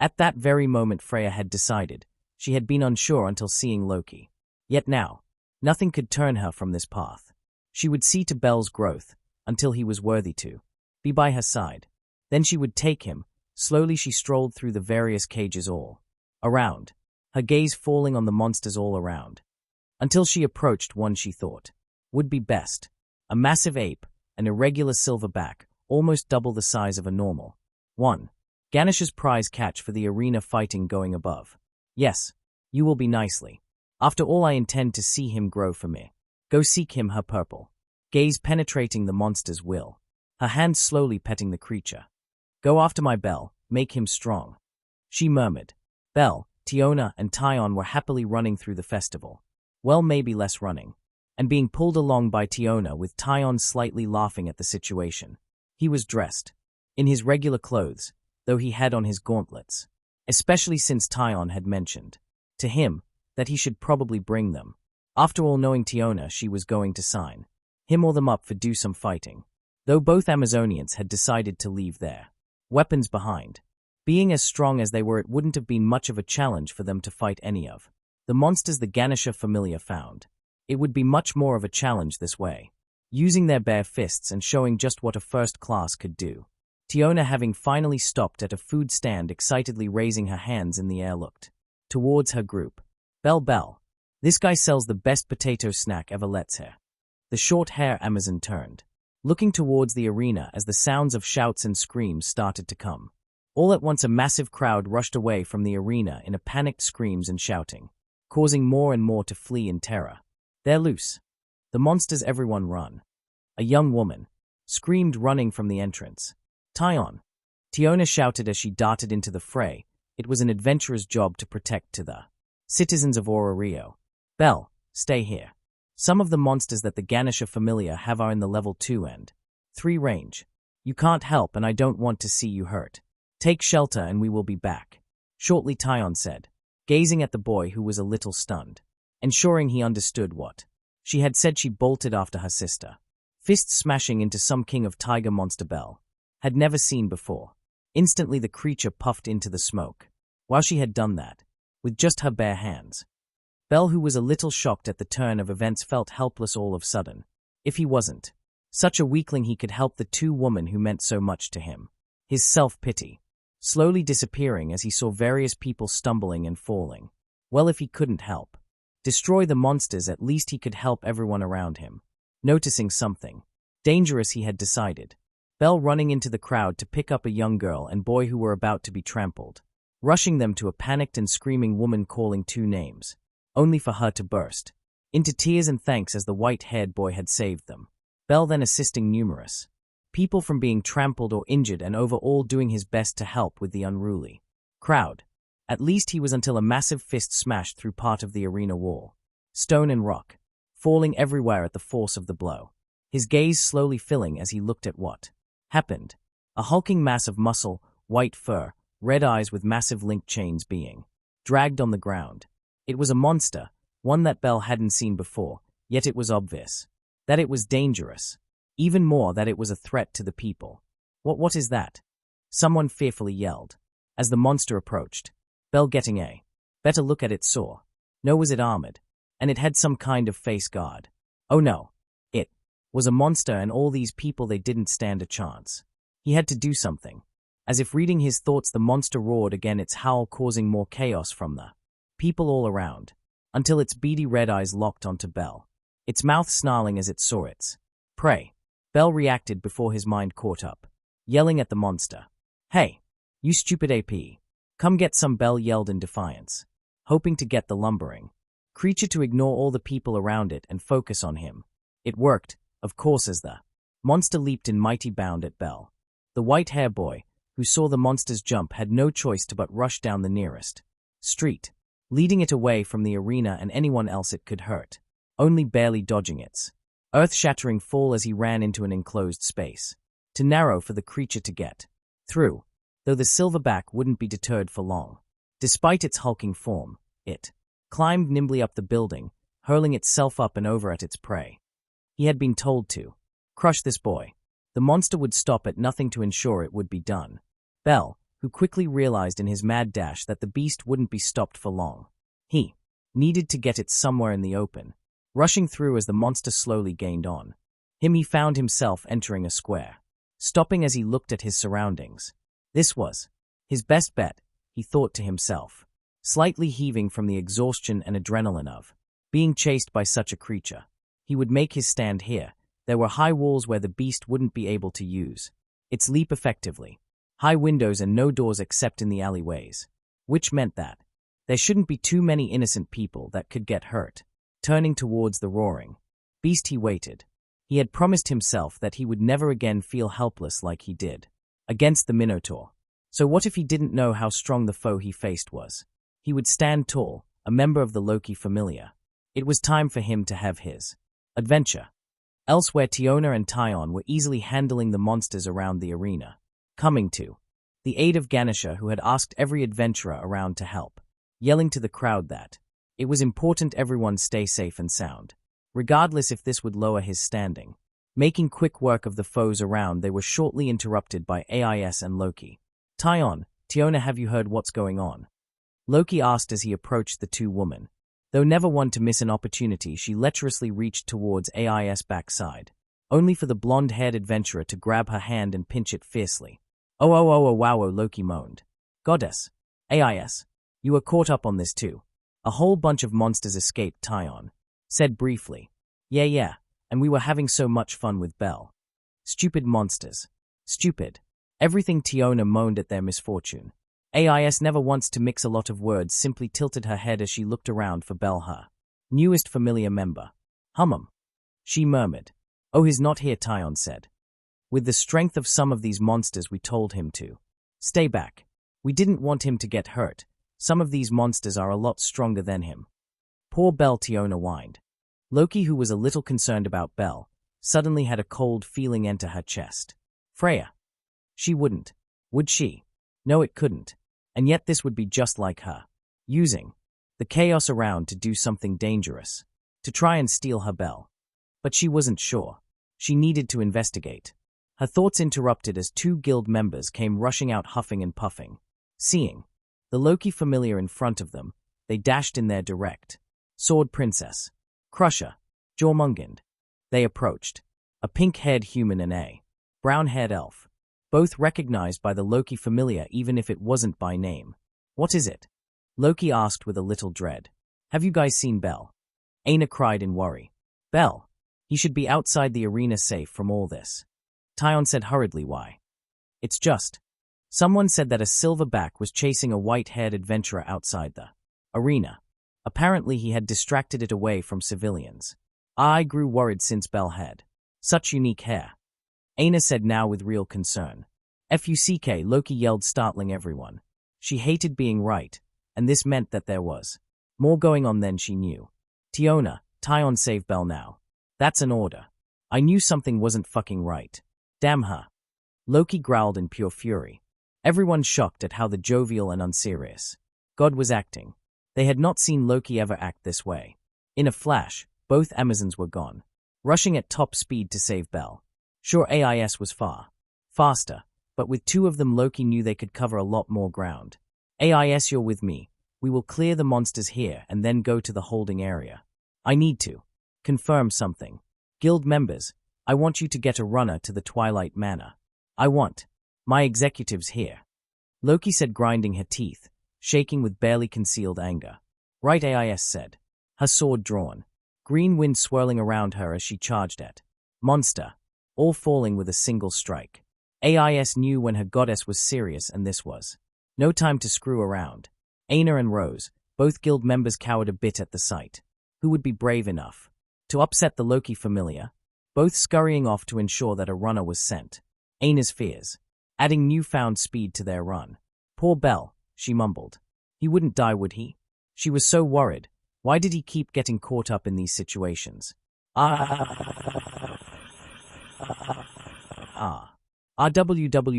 At that very moment Freya had decided. She had been unsure until seeing Loki. Yet now, nothing could turn her from this path. She would see to Bel's growth, until he was worthy to be by her side. Then she would take him. Slowly she strolled through the various cages all around, her gaze falling on the monsters all around, until she approached one she thought would be best. A massive ape, an irregular silverback, almost double the size of a normal one. Ganesh's prize catch for the arena fighting going above. Yes, you will be nicely. After all, I intend to see him grow for me. Go seek him, her purple gaze penetrating the monster's will, her hand slowly petting the creature. Go after my Bel, make him strong, she murmured. Bel, Tiona, and Tyon were happily running through the festival. Well, maybe less running, and being pulled along by Tiona, with Tyon slightly laughing at the situation. He was dressed in his regular clothes, though he had on his gauntlets, especially since Tyon had mentioned to him that he should probably bring them. After all, knowing Tiona, she was going to sign him or them up for do some fighting, though both Amazonians had decided to leave their weapons behind. Being as strong as they were, it wouldn't have been much of a challenge for them to fight any of the monsters the Ganesha FAMILIA found. It would be much more of a challenge this way, using their bare fists and showing just what a first class could do. Tiona, having finally stopped at a food stand, excitedly raising her hands in the air, looked towards her group. Bel, this guy sells the best potato snack ever, let's hear. The short-hair Amazon turned, looking towards the arena as the sounds of shouts and screams started to come. All at once a massive crowd rushed away from the arena in a panicked screams and shouting, causing more and more to flee in terror. They're loose. The monsters, everyone run. A young woman screamed, running from the entrance. Tyon, Tiona shouted as she darted into the fray. It was an adventurer's job to protect to the citizens of Orario. Bel, stay here. Some of the monsters that the Ganesha FAMILIA have are in the level 2 and 3 range. You can't help, and I don't want to see you hurt. Take shelter and we will be back shortly, Tyon said, gazing at the boy, who was a little stunned. Ensuring he understood what she had said, she bolted after her sister, fists smashing into some king of tiger monster Bel had never seen before. Instantly the creature puffed into the smoke. While she had done that, with just her bare hands, Bel, who was a little shocked at the turn of events, felt helpless all of a sudden. If he wasn't such a weakling, he could help the two women who meant so much to him. His self-pity slowly disappearing as he saw various people stumbling and falling. Well, if he couldn't help destroy the monsters, at least he could help everyone around him. Noticing something dangerous, he had decided. Bel running into the crowd to pick up a young girl and boy who were about to be trampled, rushing them to a panicked and screaming woman calling two names, only for her to burst into tears and thanks as the white-haired boy had saved them. Bel then assisting numerous people from being trampled or injured, and overall doing his best to help with the unruly crowd. At least he was, until a massive fist smashed through part of the arena wall, stone and rock, falling everywhere at the force of the blow. His gaze slowly filling as he looked at what happened. A hulking mass of muscle, white fur, red eyes with massive link chains being dragged on the ground. It was a monster, one that Bel hadn't seen before, yet it was obvious that it was dangerous. Even more, that it was a threat to the people. What is that? Someone fearfully yelled as the monster approached. Bel, getting a better look at it, saw. No, was it armored? And it had some kind of face guard. Oh no. It was a monster, and all these people, they didn't stand a chance. He had to do something. As if reading his thoughts, the monster roared again, its howl causing more chaos from the people all around, until its beady red eyes locked onto Bel, its mouth snarling as it saw its prey. Bel reacted before his mind caught up, yelling at the monster. Hey, you stupid AP. Come get some, Bel yelled in defiance, hoping to get the lumbering creature to ignore all the people around it and focus on him. It worked, of course, as the monster leaped in mighty bound at Bel. The white-hair boy, who saw the monster's jump, had no choice to but rush down the nearest street, leading it away from the arena and anyone else it could hurt, only barely dodging its earth-shattering fall as he ran into an enclosed space, too narrow for the creature to get through, though the silverback wouldn't be deterred for long. Despite its hulking form, it climbed nimbly up the building, hurling itself up and over at its prey. He had been told to crush this boy. The monster would stop at nothing to ensure it would be done. Bel, who quickly realized in his mad dash that the beast wouldn't be stopped for long. He needed to get it somewhere in the open. Rushing through as the monster slowly gained on him, he found himself entering a square, stopping as he looked at his surroundings. This was his best bet, he thought to himself, slightly heaving from the exhaustion and adrenaline of being chased by such a creature. He would make his stand here. There were high walls where the beast wouldn't be able to use its leap effectively, high windows and no doors except in the alleyways, which meant that there shouldn't be too many innocent people that could get hurt. Turning towards the roaring beast, he waited. He had promised himself that he would never again feel helpless like he did against the Minotaur. So what if he didn't know how strong the foe he faced was? He would stand tall, a member of the Luckey familia. It was time for him to have his adventure. Elsewhere, Tiona and Tyon were easily handling the monsters around the arena, coming to the aid of Ganesha, who had asked every adventurer around to help, yelling to the crowd that it was important everyone stay safe and sound, regardless if this would lower his standing. Making quick work of the foes around, they were shortly interrupted by AIS and Luckey. Tyon, Tiona, have you heard what's going on? Luckey asked as he approached the two women. Though never one to miss an opportunity, she lecherously reached towards AIS' backside, only for the blonde-haired adventurer to grab her hand and pinch it fiercely. Oh, wow, Luckey moaned. Goddess. AIS, you were caught up on this too. A whole bunch of monsters escaped, Tyon said briefly. Yeah, and we were having so much fun with Belle. Stupid monsters. Stupid. Everything, Tiona moaned at their misfortune. AIS, never once to mix a lot of words, simply tilted her head as she looked around for Belle, her newest familiar member. She murmured. Oh, he's not here, Tyon said. With the strength of some of these monsters, we told him to stay back. We didn't want him to get hurt. Some of these monsters are a lot stronger than him. Poor Belle, Tiona whined. Luckey, who was a little concerned about Belle, suddenly had a cold feeling enter her chest. Freya. She wouldn't. Would she? No, it couldn't. And yet this would be just like her. Using the chaos around to do something dangerous. To try and steal her Belle. But she wasn't sure. She needed to investigate. Her thoughts interrupted as two guild members came rushing out, huffing and puffing. Seeing the Luckey familiar in front of them, they dashed in their direct. Sword Princess. Crusher. Jormungand. They approached. A pink-haired human and a brown-haired elf. Both recognized by the Luckey familia even if it wasn't by name. What is it? Luckey asked with a little dread. Have you guys seen Belle? Aina cried in worry. Belle? He should be outside the arena safe from all this. Tyon said hurriedly. Why? It's just. Someone said that a silverback was chasing a white-haired adventurer outside the arena. Apparently he had distracted it away from civilians. I grew worried since Belle had such unique hair. Aina said now with real concern. Fuck, Luckey yelled, startling everyone. She hated being right, and this meant that there was more going on than she knew. Tiona, Tyon, save Belle now. That's an order. I knew something wasn't fucking right. Damn her. Luckey growled in pure fury. Everyone shocked at how the jovial and unserious God was acting. They had not seen Luckey ever act this way. In a flash, both Amazons were gone, rushing at top speed to save Belle. Sure, AIS was far faster, but with two of them Luckey knew they could cover a lot more ground. AIS, you're with me. We will clear the monsters here and then go to the holding area. I need to confirm something. Guild members, I want you to get a runner to the Twilight Manor. I want my executives here. Luckey said, grinding her teeth, shaking with barely concealed anger. Right, AIS said, her sword drawn. Green wind swirling around her as she charged at monster, all falling with a single strike. AIS knew when her goddess was serious, and this was no time to screw around. Aina and Rose, both guild members, cowered a bit at the sight. Who would be brave enough to upset the Luckey familia? Both scurrying off to ensure that a runner was sent. Aina's fears adding newfound speed to their run. Poor Belle, she mumbled. He wouldn't die, would he? She was so worried. Why did he keep getting caught up in these situations? www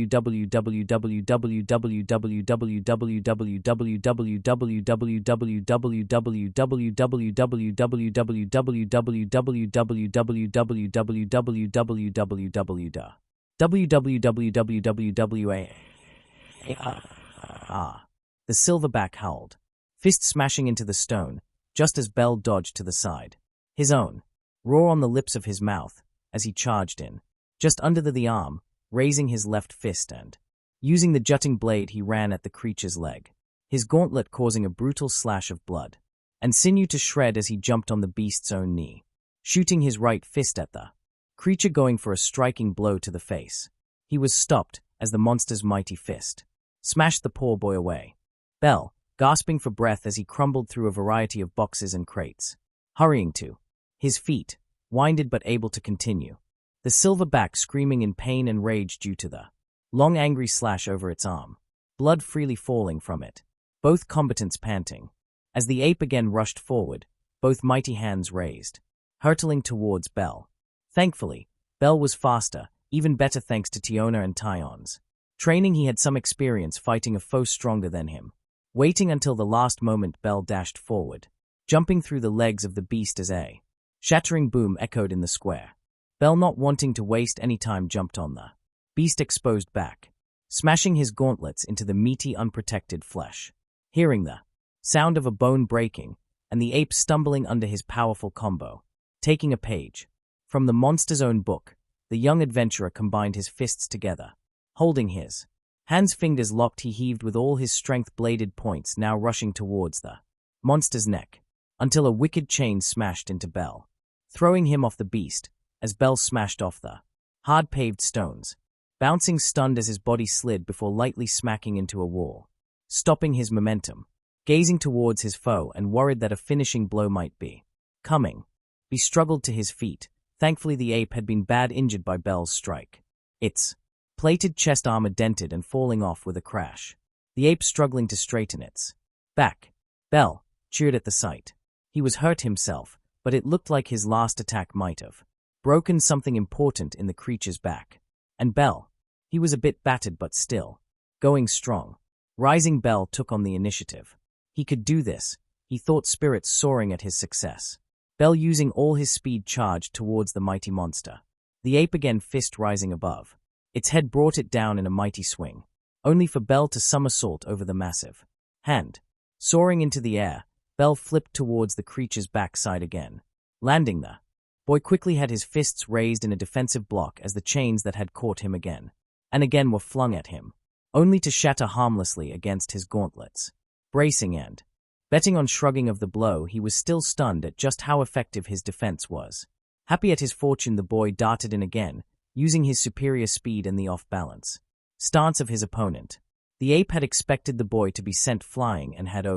Ah! The silverback howled, fist smashing into the stone, just as Bell dodged to the side. His own roar on the lips of his mouth as he charged in, just under the arm, raising his left fist and, using the jutting blade, he ran at the creature's leg, his gauntlet causing a brutal slash of blood and sinew to shred as he jumped on the beast's own knee, shooting his right fist at the creature, going for a striking blow to the face. He was stopped as the monster's mighty fist smashed the poor boy away. Bell, gasping for breath as he crumbled through a variety of boxes and crates, hurrying to his feet, winded but able to continue. The silverback screaming in pain and rage due to the long angry slash over its arm, blood freely falling from it, both combatants panting. As the ape again rushed forward, both mighty hands raised, hurtling towards Bell. Thankfully, Bell was faster, even better thanks to Tiona and Tyon's training. He had some experience fighting a foe stronger than him. Waiting until the last moment, Bell dashed forward, jumping through the legs of the beast as a shattering boom echoed in the square. Bell, not wanting to waste any time, jumped on the beast exposed back, smashing his gauntlets into the meaty, unprotected flesh. Hearing the sound of a bone breaking and the ape stumbling under his powerful combo, taking a page from the monster's own book, the young adventurer combined his fists together, holding his hands, fingers locked. He heaved with all his strength, bladed points now rushing towards the monster's neck, until a wicked chain smashed into Bell, throwing him off the beast as Bell smashed off the hard-paved stones, bouncing stunned as his body slid before lightly smacking into a wall, stopping his momentum, gazing towards his foe and worried that a finishing blow might be coming. He struggled to his feet. Thankfully, the ape had been bad injured by Bell's strike, its plated chest armor dented and falling off with a crash, the ape struggling to straighten its back. Bell cheered at the sight. He was hurt himself, but it looked like his last attack might have broken something important in the creature's back. And Bell, he was a bit battered but still going strong. Rising, Bell took on the initiative. He could do this, he thought, spirits soaring at his success. Bell, using all his speed, charged towards the mighty monster. The ape again, fist rising above. Its head brought it down in a mighty swing, only for Bell to somersault over the massive hand. Soaring into the air, Bell flipped towards the creature's backside again, landing the boy quickly, had his fists raised in a defensive block as the chains that had caught him again and again were flung at him, only to shatter harmlessly against his gauntlets. Bracing and betting on shrugging of the blow, he was still stunned at just how effective his defense was. Happy at his fortune, the boy darted in again, using his superior speed and the off-balance stance of his opponent. The ape had expected the boy to be sent flying and had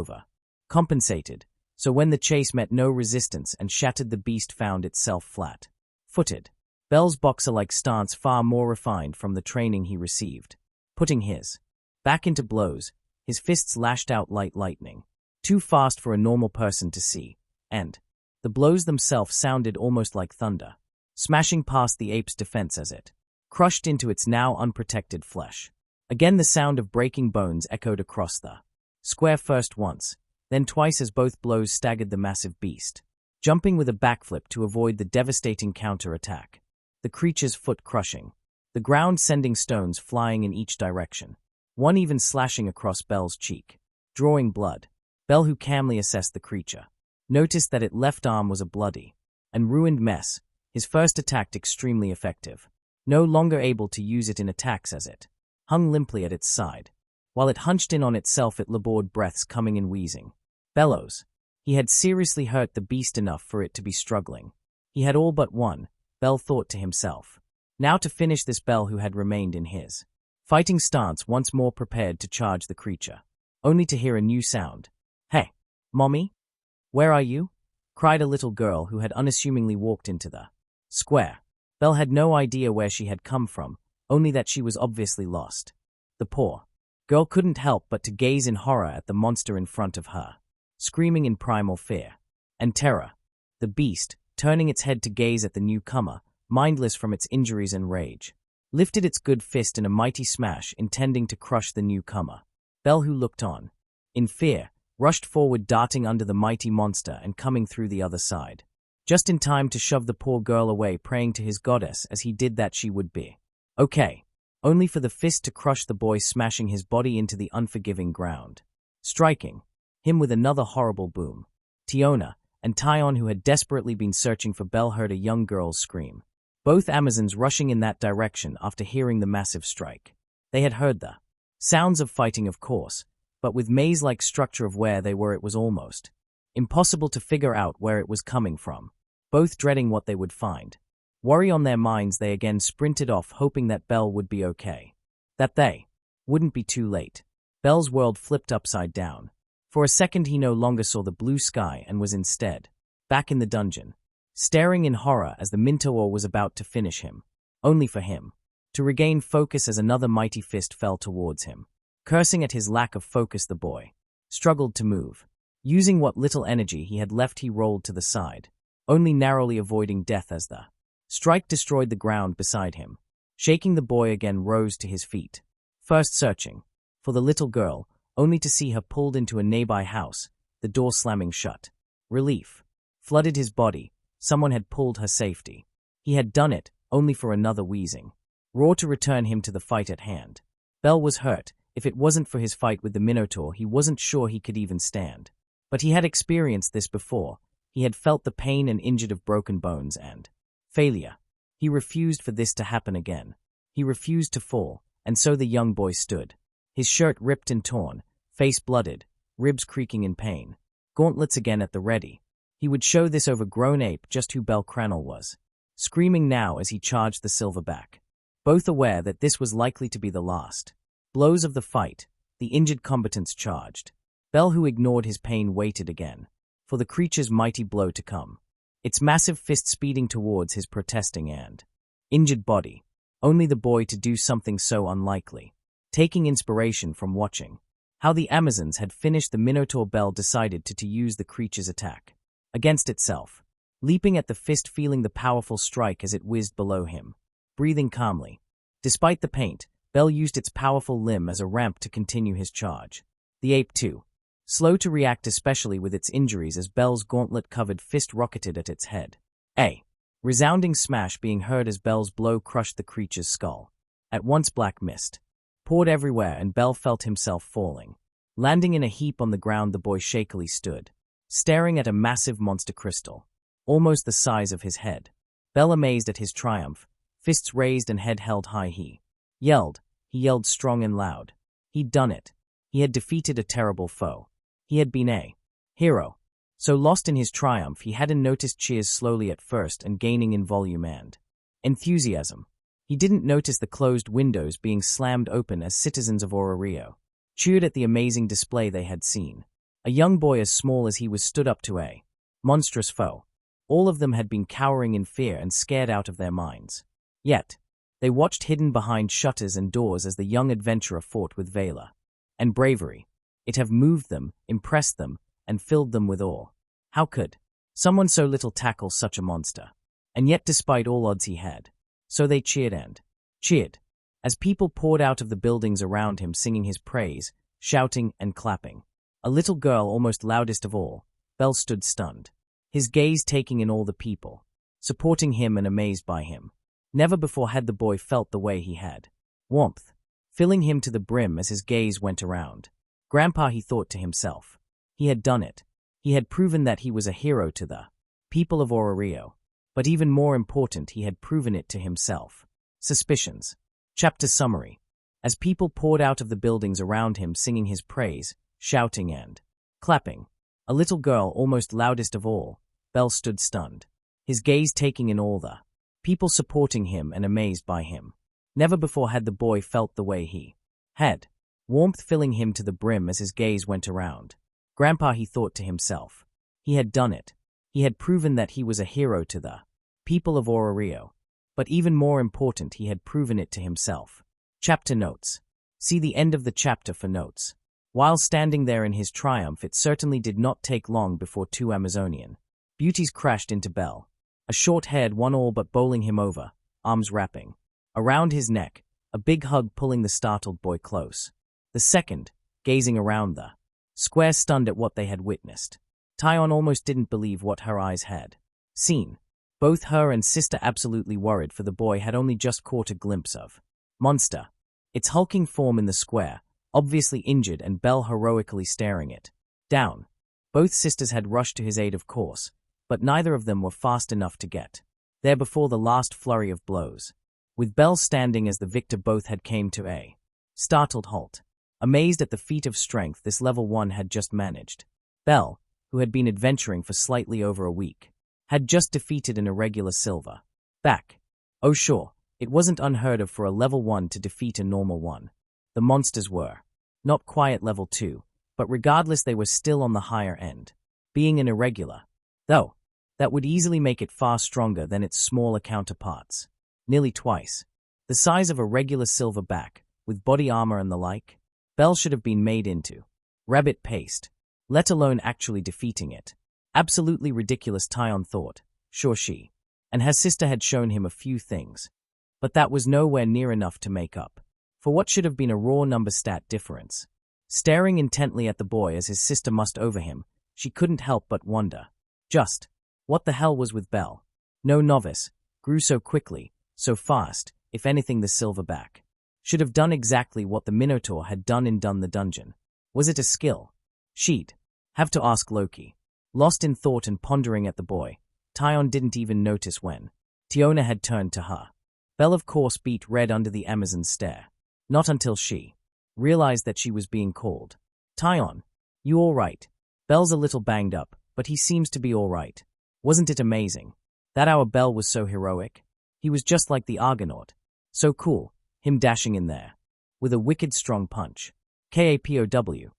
compensated, so when the chase met no resistance and shattered, the beast found itself flat-footed. Bell's boxer-like stance far more refined from the training he received. Putting his back into blows, his fists lashed out like lightning, too fast for a normal person to see, and the blows themselves sounded almost like thunder, smashing past the ape's defense as it crushed into its now unprotected flesh. Again, the sound of breaking bones echoed across the square, first once, then twice, as both blows staggered the massive beast, jumping with a backflip to avoid the devastating counter-attack, the creature's foot crushing the ground, sending stones flying in each direction, one even slashing across Bell's cheek, drawing blood. Bell, who calmly assessed the creature, noticed that its left arm was a bloody and ruined mess, his first attack extremely effective, no longer able to use it in attacks as it hung limply at its side. While it hunched in on itself, it labored, breaths coming in wheezing bellows. He had seriously hurt the beast enough for it to be struggling. He had all but won, Bell thought to himself. Now to finish this, Bell, who had remained in his fighting stance, once more prepared to charge the creature, only to hear a new sound. "Hey, Mommy? Where are you?" cried a little girl who had unassumingly walked into the square. Bell had no idea where she had come from, only that she was obviously lost. The poor girl couldn't help but to gaze in horror at the monster in front of her, screaming in primal fear and terror. The beast, turning its head to gaze at the newcomer, mindless from its injuries and rage, lifted its good fist in a mighty smash, intending to crush the newcomer. Bell, who looked on in fear, rushed forward, darting under the mighty monster and coming through the other side, just in time to shove the poor girl away, praying to his goddess as he did that she would be okay. only for the fist to crush the boy, smashing his body into the unforgiving ground, striking him with another horrible boom. Tiona and Tyon, who had desperately been searching for Belle, heard a young girl's scream. Both Amazons rushing in that direction after hearing the massive strike. They had heard the sounds of fighting, of course, but with maze-like structure of where they were, it was almost impossible to figure out where it was coming from. Both dreading what they would find. Worry on their minds, they again sprinted off, hoping that Belle would be okay. That they wouldn't be too late. Belle's world flipped upside down. For a second he no longer saw the blue sky and was instead back in the dungeon, staring in horror as the Minotaur was about to finish him, only for him to regain focus as another mighty fist fell towards him. Cursing at his lack of focus, the boy struggled to move. Using what little energy he had left, he rolled to the side, only narrowly avoiding death as the strike destroyed the ground beside him. Shaking, the boy again rose to his feet, first searching for the little girl, only to see her pulled into a nearby house, the door slamming shut. Relief flooded his body. Someone had pulled her safety. He had done it, only for another wheezing roar to return him to the fight at hand. Belle was hurt. If it wasn't for his fight with the Minotaur, he wasn't sure he could even stand. But he had experienced this before. He had felt the pain and injured of broken bones and failure. He refused for this to happen again. He refused to fall, and so the young boy stood, his shirt ripped and torn, face blooded, ribs creaking in pain, gauntlets again at the ready. He would show this overgrown ape just who Belle Cranel was, screaming now as he charged the silverback, both aware that this was likely to be the last blows of the fight. The injured combatants charged. Belle, who ignored his pain, waited again for the creature's mighty blow to come, its massive fist speeding towards his protesting and injured body. Only the boy to do something so unlikely. Taking inspiration from watching how the Amazons had finished the Minotaur, Belle decided to use the creature's attack against itself, leaping at the fist, feeling the powerful strike as it whizzed below him. Breathing calmly, despite the pain, Belle used its powerful limb as a ramp to continue his charge. The ape, too, slow to react, especially with its injuries, as Belle's gauntlet-covered fist rocketed at its head. A resounding smash being heard as Belle's blow crushed the creature's skull. At once black mist poured everywhere, and Belle felt himself falling. Landing in a heap on the ground, the boy shakily stood, staring at a massive monster crystal, almost the size of his head. Belle, amazed at his triumph, fists raised and head held high, he yelled strong and loud. He'd done it. He had defeated a terrible foe. He had been a hero. So lost in his triumph, he hadn't noticed cheers slowly at first and gaining in volume and enthusiasm. He didn't notice the closed windows being slammed open as citizens of Orario cheered at the amazing display they had seen. A young boy as small as he was stood up to a monstrous foe. All of them had been cowering in fear and scared out of their minds. Yet, they watched hidden behind shutters and doors as the young adventurer fought with valor and bravery. It had moved them, impressed them, and filled them with awe. How could someone so little tackle such a monster? And yet, despite all odds, he had. So they cheered and cheered, as people poured out of the buildings around him, singing his praise, shouting and clapping. A little girl, almost loudest of all, Belle, stood stunned, his gaze taking in all the people, supporting him and amazed by him. Never before had the boy felt the way he had. Warmth filling him to the brim as his gaze went around. Grandpa, he thought to himself. He had done it. He had proven that he was a hero to the people of Orario. But even more important, he had proven it to himself. Suspicions. Chapter summary. As people poured out of the buildings around him, singing his praise, shouting and clapping, a little girl, almost loudest of all, Belle, stood stunned, his gaze taking in all the people supporting him and amazed by him. Never before had the boy felt the way he had. Warmth filling him to the brim as his gaze went around. Grandpa, he thought to himself. He had done it. He had proven that he was a hero to the people of Orario. But even more important, he had proven it to himself. Chapter notes. See the end of the chapter for notes. While standing there in his triumph, it certainly did not take long before two Amazonian beauties crashed into Belle. A short-haired one, all but bowling him over, arms wrapping around his neck, a big hug pulling the startled boy close. The second, gazing around the square, stunned at what they had witnessed. Tyon almost didn't believe what her eyes had seen. Both her and sister absolutely worried, for the boy had only just caught a glimpse of Monster. Its hulking form in the square, obviously injured, and Belle heroically staring it down. Both sisters had rushed to his aid, of course, but neither of them were fast enough to get there before the last flurry of blows. With Belle standing as the victor, both had came to a startled halt, amazed at the feat of strength this level 1 had just managed. Belle, who had been adventuring for slightly over a week, had just defeated an irregular silver back. Oh sure, it wasn't unheard of for a level 1 to defeat a normal one. The monsters were not quite at level 2, but regardless they were still on the higher end. Being an irregular, though, that would easily make it far stronger than its smaller counterparts. Nearly twice the size of a regular silverback, with body armor and the like. Belle should have been made into rabbit paste, let alone actually defeating it. Absolutely ridiculous, Tyon thought. Sure, she and her sister had shown him a few things, but that was nowhere near enough to make up for what should have been a raw number stat difference. Staring intently at the boy as his sister mussed over him, she couldn't help but wonder just what the hell was with Belle. No novice grew so quickly, so fast. If anything, the silverback should have done exactly what the Minotaur had done in the Dungeon. Was it a skill? She'd have to ask Luckey. Lost in thought and pondering at the boy, Tyon didn't even notice when Tiona had turned to her. Belle, of course, beat red under the Amazon's stare. Not until she realized that she was being called. Tyon, you all right? Belle's a little banged up, but he seems to be all right. Wasn't it amazing that our Belle was so heroic? He was just like the Argonaut. So cool, him dashing in there with a wicked strong punch. KAPOW.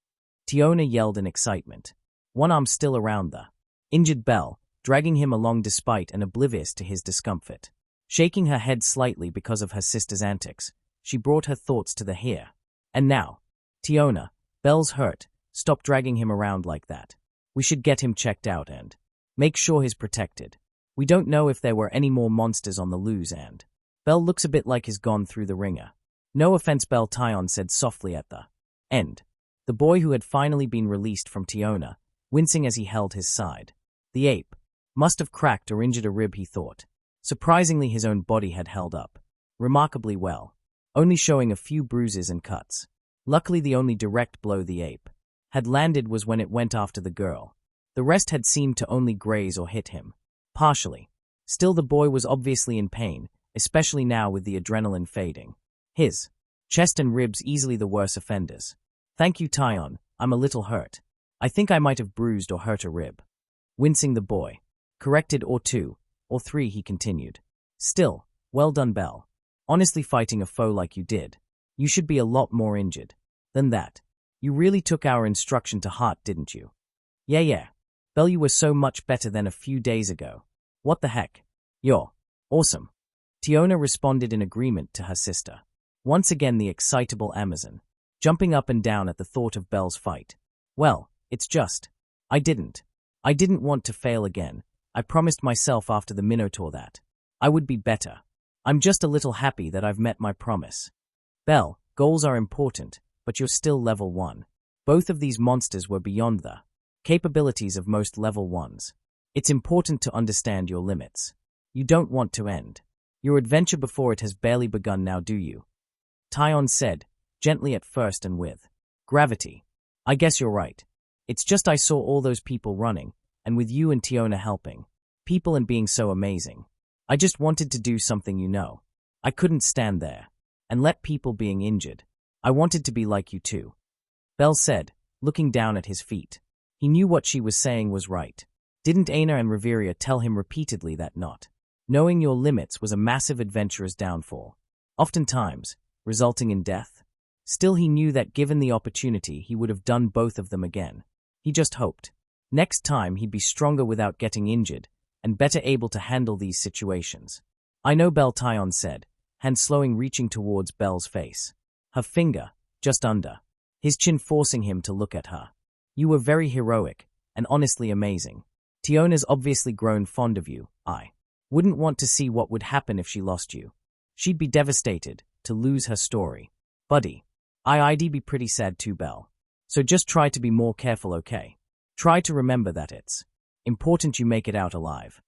Tiona yelled in excitement, one arm still around the injured Belle, dragging him along despite and oblivious to his discomfort. Shaking her head slightly because of her sister's antics, she brought her thoughts to the here and now. Tiona, Belle's hurt. Stop dragging him around like that. We should get him checked out and make sure he's protected. We don't know if there were any more monsters on the loose, and Belle looks a bit like he's gone through the ringer. No offense, Belle, Tyon said softly at the end. The boy, who had finally been released from Tiona, wincing as he held his side. The ape must have cracked or injured a rib, he thought. Surprisingly, his own body had held up remarkably well, only showing a few bruises and cuts. Luckily, the only direct blow the ape had landed was when it went after the girl. The rest had seemed to only graze or hit him partially. Still, the boy was obviously in pain, especially now with the adrenaline fading. His chest and ribs easily the worse offenders. Thank you, Tyon, I'm a little hurt. I think I might have bruised or hurt a rib. Wincing, the boy corrected, or 2, or 3, he continued. Still, well done, Belle. Honestly, fighting a foe like you did, you should be a lot more injured than that. You really took our instruction to heart, didn't you? Yeah. Belle, you were so much better than a few days ago. What the heck? You're awesome. Tiona responded in agreement to her sister. Once again, the excitable Amazon, jumping up and down at the thought of Belle's fight. Well, it's just, I didn't want to fail again. I promised myself after the Minotaur that I would be better. I'm just a little happy that I've met my promise. Belle, goals are important, but you're still level 1. Both of these monsters were beyond the capabilities of most level 1s. It's important to understand your limits. You don't want to end your adventure before it has barely begun now, do you? Tyon said, gently at first and with gravity. I guess you're right. It's just I saw all those people running, and with you and Tiona helping people and being so amazing. I just wanted to do something, you know. I couldn't stand there and let people being injured. I wanted to be like you too. Belle said, looking down at his feet. He knew what she was saying was right. Didn't Aina and Reveria tell him repeatedly that not knowing your limits was a massive adventurer's downfall, oftentimes resulting in death? Still, he knew that given the opportunity, he would have done both of them again. He just hoped next time he'd be stronger without getting injured and better able to handle these situations. I know, Belle, Tyon said, hand slowing, reaching towards Belle's face, her finger just under his chin, forcing him to look at her. You were very heroic and honestly amazing. Tiona's obviously grown fond of you. I wouldn't want to see what would happen if she lost you. She'd be devastated to lose her story. Buddy, I'd be pretty sad too, Belle. So just try to be more careful, okay? Try to remember that it's important you make it out alive.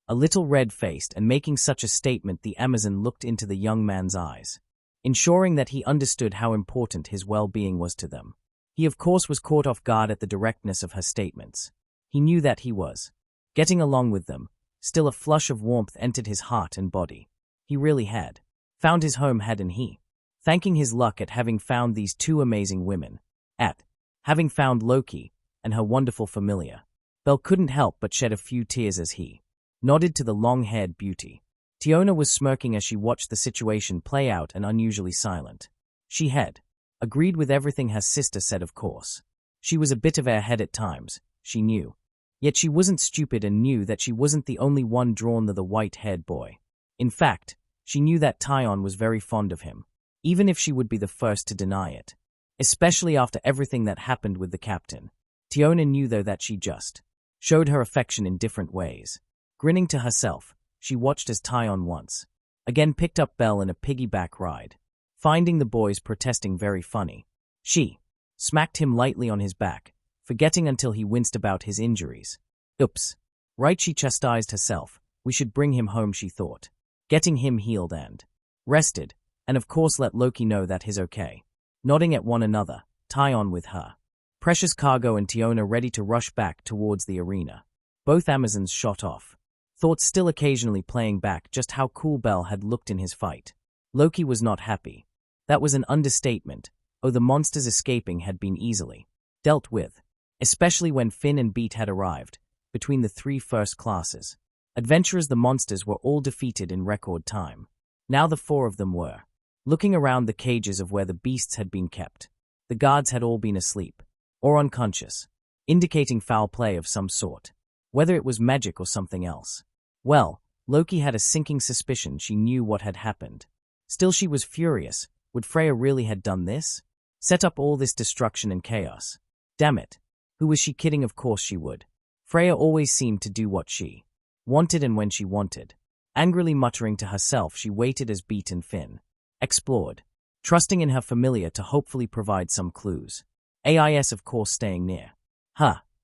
A little red-faced and making such a statement, the Amazon looked into the young man's eyes. ensuring that he understood how important his well-being was to them. He of course was caught off guard at the directness of her statements. He knew that he was getting along with them. Still a flush of warmth entered his heart and body. He really had found his home, hadn't he? Thanking his luck at having found these two amazing women, at having found Luckey and her wonderful familia. Belle couldn't help but shed a few tears as he nodded to the long-haired beauty. Tiona was smirking as she watched the situation play out and unusually silent. She had agreed with everything her sister said, of course. She was a bit of airhead at times, she knew. Yet she wasn't stupid and knew that she wasn't the only one drawn to the white-haired boy. In fact, she knew that Tyon was very fond of him, even if she would be the first to deny it. Especially after everything that happened with the captain. Tiona knew, though, that she just showed her affection in different ways. Grinning to herself, she watched as Tyon once again picked up Belle in a piggyback ride. Finding the boys protesting very funny, she smacked him lightly on his back, forgetting until he winced about his injuries. Oops. Right, she chastised herself. We should bring him home, she thought. Getting him healed and rested, and of course let Luckey know that he's okay. Nodding at one another, Tyon with her precious cargo and Tiona ready to rush back towards the arena. Both Amazons shot off, thoughts still occasionally playing back just how cool Belle had looked in his fight. Luckey was not happy. That was an understatement. Oh, the monsters escaping had been easily dealt with, especially when Finn and Beat had arrived. Between the three first classes adventurers, the monsters were all defeated in record time. Now the four of them were looking around the cages of where the beasts had been kept. The guards had all been asleep or unconscious, indicating foul play of some sort, whether it was magic or something else. Well, Luckey had a sinking suspicion she knew what had happened. Still, she was furious. Would Freya really had done this? Set up all this destruction and chaos? Damn it. Who was she kidding? Of course she would. Freya always seemed to do what she wanted and when she wanted. Angrily muttering to herself, she waited as Beat and Finn explored, trusting in her familia to hopefully provide some clues. AIS of course staying near.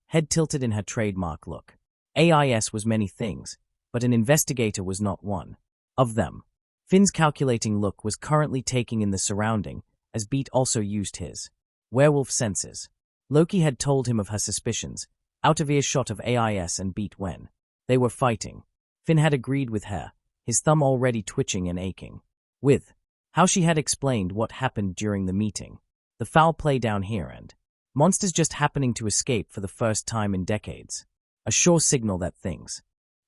Head tilted in her trademark look. AIS was many things, but an investigator was not one of them. Finn's calculating look was currently taking in the surrounding, as Beat also used his werewolf senses. Luckey had told him of her suspicions, out of earshot of AIS and Beat when they were fighting. Finn had agreed with her, his thumb already twitching and aching. With how she had explained what happened during the meeting. The foul play down here and monsters just happening to escape for the first time in decades. A sure signal that things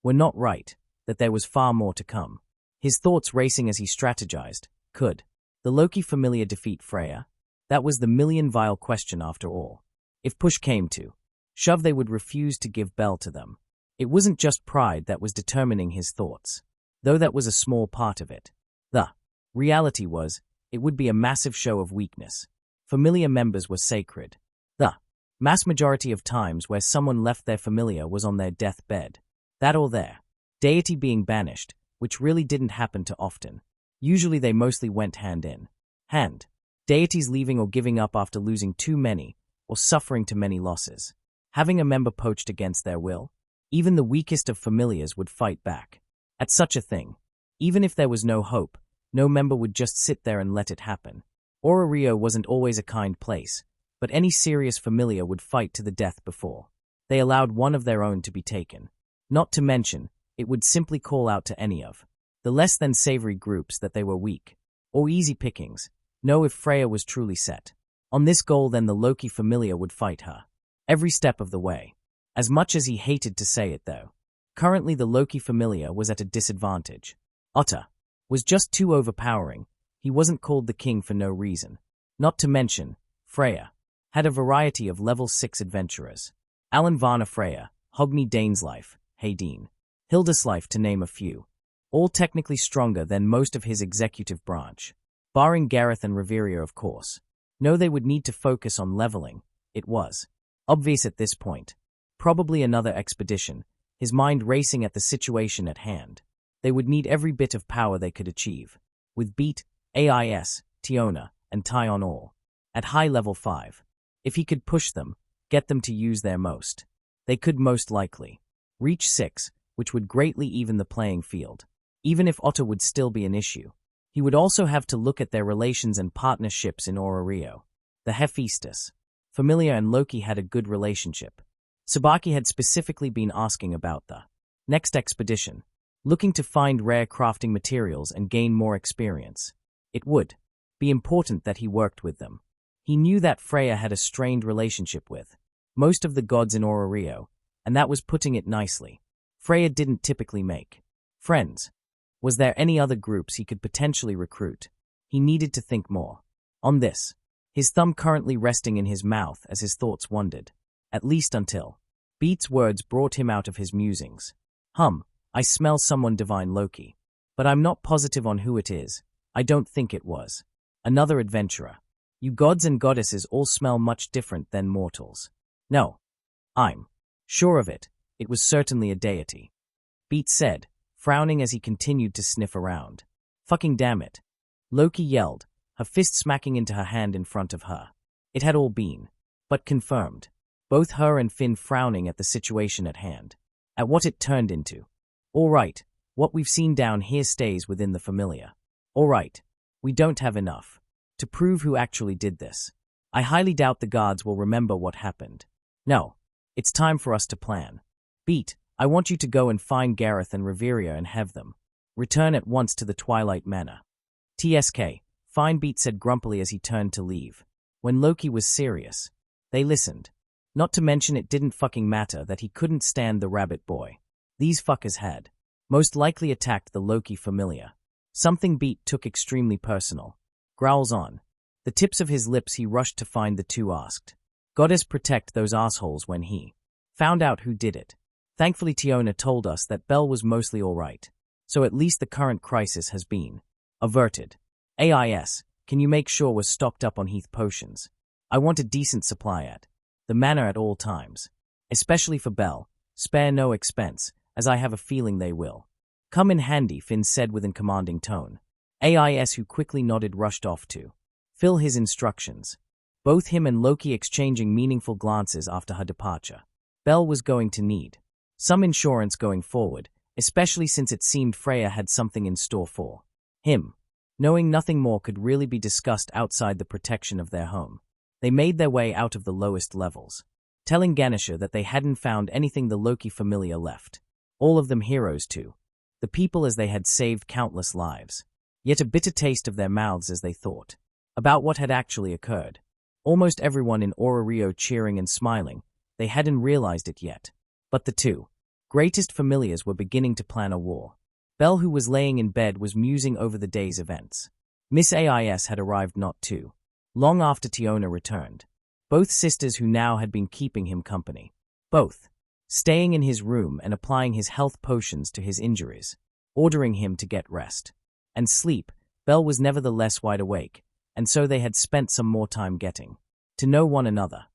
were not right, that there was far more to come. His thoughts racing as he strategized. Could the Luckey familia defeat Freya? That was the million-vile question after all. If push came to shove, they would refuse to give Belle to them. It wasn't just pride that was determining his thoughts, though that was a small part of it. The reality was, it would be a massive show of weakness. Familia members were sacred. The mass majority of times where someone left their familia was on their deathbed. That or their deity being banished, which really didn't happen too often. Usually they mostly went hand in hand. Deities leaving or giving up after losing too many, or suffering too many losses. Having a member poached against their will? Even the weakest of familiars would fight back at such a thing. Even if there was no hope, no member would just sit there and let it happen. Orario wasn't always a kind place, but any serious familiar would fight to the death before they allowed one of their own to be taken. Not to mention, it would simply call out to any of the less than savory groups that they were weak or easy pickings. Know if Freya was truly set on this goal, then the Luckey familia would fight her every step of the way. As much as he hated to say it, though, currently the Luckey familia was at a disadvantage. Otter was just too overpowering. He wasn't called the king for no reason. Not to mention, Freya had a variety of level 6 adventurers. Alan Varna Freya, Hogni Dainslife, Haydeen, Hildeslife to name a few. All technically stronger than most of his executive branch. Barring Gareth and Reveria, of course. No, they would need to focus on leveling. It was obvious at this point. Probably another expedition, his mind racing at the situation at hand. They would need every bit of power they could achieve. With Beat, AIS, Tiona, and Tyon all at high level 5. If he could push them, get them to use their most, they could most likely reach 6, which would greatly even the playing field. Even if Otter would still be an issue. He would also have to look at their relations and partnerships in Orario. The Hephaestus, Familia and Luckey had a good relationship. Sabaki had specifically been asking about the next expedition, looking to find rare crafting materials and gain more experience. It would be important that he worked with them. He knew that Freya had a strained relationship with most of the gods in Orario, and that was putting it nicely. Freya didn't typically make friends. Was there any other groups he could potentially recruit? He needed to think more on this, his thumb currently resting in his mouth as his thoughts wandered, at least until Beat's words brought him out of his musings. I smell someone divine Luckey, but I'm not positive on who it is. I don't think it was another adventurer. You gods and goddesses all smell much different than mortals. No, I'm sure of it. It was certainly a deity. Beat said, frowning as he continued to sniff around. Fucking damn it. Luckey yelled, her fist smacking into her hand in front of her. It had all been, but confirmed. Both her and Finn frowning at the situation at hand. At what it turned into. All right, what we've seen down here stays within the Familia. All right, we don't have enough to prove who actually did this. I highly doubt the guards will remember what happened. No, it's time for us to plan. Beat, I want you to go and find Gareth and Reveria and have them return at once to the Twilight Manor. TSK, fine, Beat said grumpily as he turned to leave. When Luckey was serious, they listened. Not to mention it didn't fucking matter that he couldn't stand the rabbit boy. These fuckers had most likely attacked the Luckey Familia. Something Beat took extremely personal. Growls on the tips of his lips, he rushed to find the two, asked, Goddess protect those assholes when he found out who did it. Thankfully Tiona told us that Belle was mostly alright, so at least the current crisis has been averted. AIS, can you make sure we're stocked up on Heath potions? I want a decent supply at the manor at all times. Especially for Belle, spare no expense, as I have a feeling they will come in handy, Finn said with a commanding tone. AIS, who quickly nodded, rushed off to fill his instructions. Both him and Luckey exchanging meaningful glances after her departure. Belle was going to need some insurance going forward, especially since it seemed Freya had something in store for him. Knowing nothing more could really be discussed outside the protection of their home, they made their way out of the lowest levels, telling Ganesha that they hadn't found anything the Luckey Familia left. All of them heroes too. The people, as they had saved countless lives. Yet a bitter taste of their mouths as they thought about what had actually occurred. Almost everyone in Orario cheering and smiling. They hadn't realized it yet. But the two greatest familiars were beginning to plan a war. Belle, who was laying in bed, was musing over the day's events. Miss AIS had arrived not too long after Tiona returned. Both sisters who now had been keeping him company. Both staying in his room and applying his health potions to his injuries, ordering him to get rest and sleep. Belle was nevertheless wide awake, and so they had spent some more time getting to know one another,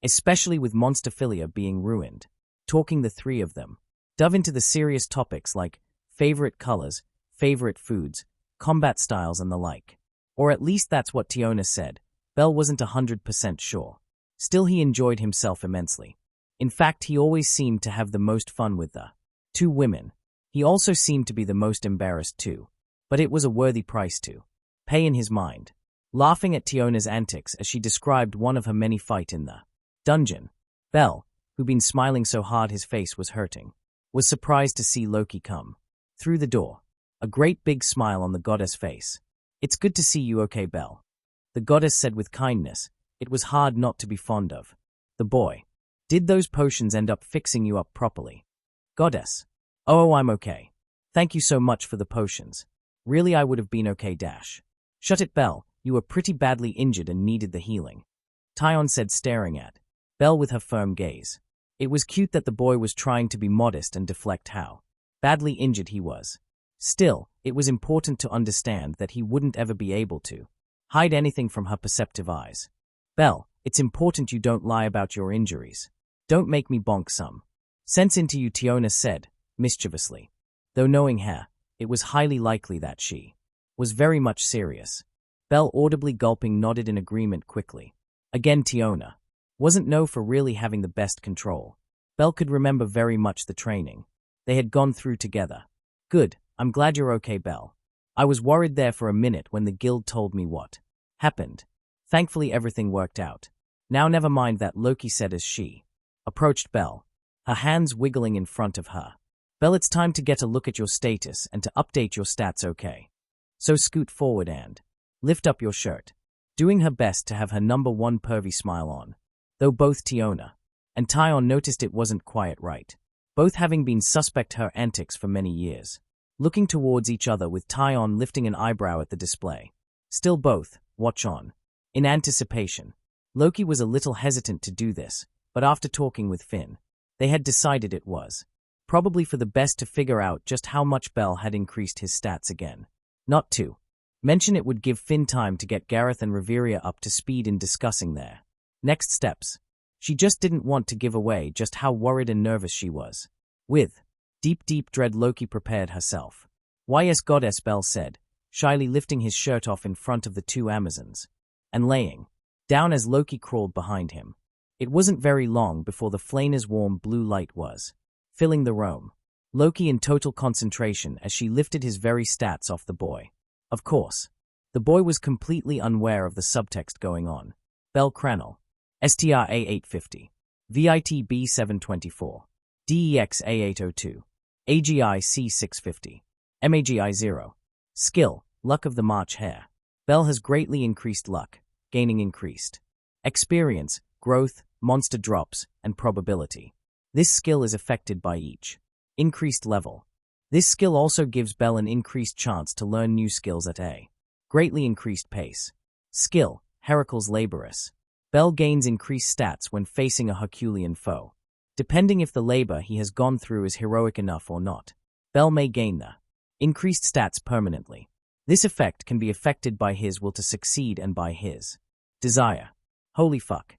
especially with Monsterphilia being ruined. Talking, the three of them dove into the serious topics like favorite colors, favorite foods, combat styles, and the like. Or at least that's what Tiona said. Belle wasn't 100% sure. Still, he enjoyed himself immensely. In fact, he always seemed to have the most fun with the two women. He also seemed to be the most embarrassed too. But it was a worthy price to pay in his mind. Laughing at Tiona's antics as she described one of her many fights in the dungeon, Belle, who'd been smiling so hard his face was hurting, was surprised to see Luckey come through the door. A great big smile on the goddess' face. It's good to see you okay, Belle. The goddess said with kindness. It was hard not to be fond of the boy. Did those potions end up fixing you up properly? Goddess. Oh, I'm okay. Thank you so much for the potions. Really, I would have been okay. Shut it, Belle. You were pretty badly injured and needed the healing. Tyon said, staring at Belle with her firm gaze. It was cute that the boy was trying to be modest and deflect how badly injured he was. Still, it was important to understand that he wouldn't ever be able to hide anything from her perceptive eyes. Belle, it's important you don't lie about your injuries. Don't make me bonk some sense into you, Tiona said, mischievously. Though knowing her, it was highly likely that she was very much serious. Belle, audibly gulping, nodded in agreement quickly. Again, Tiona wasn't known for really having the best control. Belle could remember very much the training they had gone through together. Good, I'm glad you're okay, Belle. I was worried there for a minute when the guild told me what happened. Thankfully everything worked out. Now never mind that, Luckey said as she approached Belle, her hands wiggling in front of her. Belle, it's time to get a look at your status and to update your stats, okay? So scoot forward and lift up your shirt. Doing her best to have her #1 pervy smile on. Though both Tiona and Tyon noticed it wasn't quite right. Both having been suspect her antics for many years. Looking towards each other with Tyon lifting an eyebrow at the display. Still both watch on. In anticipation. Luckey was a little hesitant to do this, but after talking with Finn, they had decided it was probably for the best to figure out just how much Belle had increased his stats again. Not to mention it would give Finn time to get Gareth and Riveria up to speed in discussing their next steps. She just didn't want to give away just how worried and nervous she was. With deep dread, Luckey prepared herself. Yes, goddess, Belle said, shyly lifting his shirt off in front of the two Amazons, and laying down as Luckey crawled behind him. It wasn't very long before the flaner's warm blue light was filling the room. Luckey in total concentration as she lifted his very stats off the boy. Of course, the boy was completely unaware of the subtext going on. Belle Cranel, STR A850, VIT B724, DEX A802, AGI C650, MAGI 0. Skill, Luck of the March Hare. Belle has greatly increased luck, gaining increased experience, growth, monster drops, and probability. This skill is affected by each increased level. This skill also gives Belle an increased chance to learn new skills at a greatly increased pace. Skill, Heracle's Laborious. Belle gains increased stats when facing a Herculean foe. Depending if the labor he has gone through is heroic enough or not, Belle may gain the increased stats permanently. This effect can be affected by his will to succeed and by his desire. Holy fuck.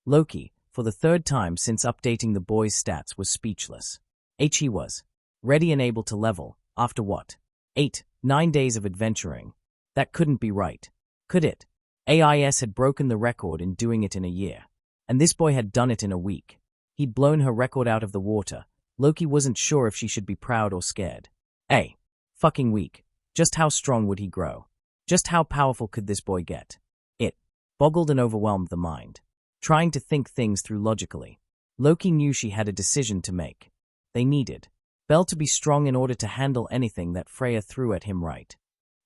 Luckey, for the third time since updating the boy's stats, was speechless. He was ready and able to level, after what? 8-9 days of adventuring. That couldn't be right. Could it? AIS had broken the record in doing it in a year. And this boy had done it in a week. He'd blown her record out of the water. Luckey wasn't sure if she should be proud or scared. Fucking week. Just how strong would he grow? Just how powerful could this boy get? It boggled and overwhelmed the mind. Trying to think things through logically. Luckey knew she had a decision to make. They needed Belle to be strong in order to handle anything that Freya threw at him, right?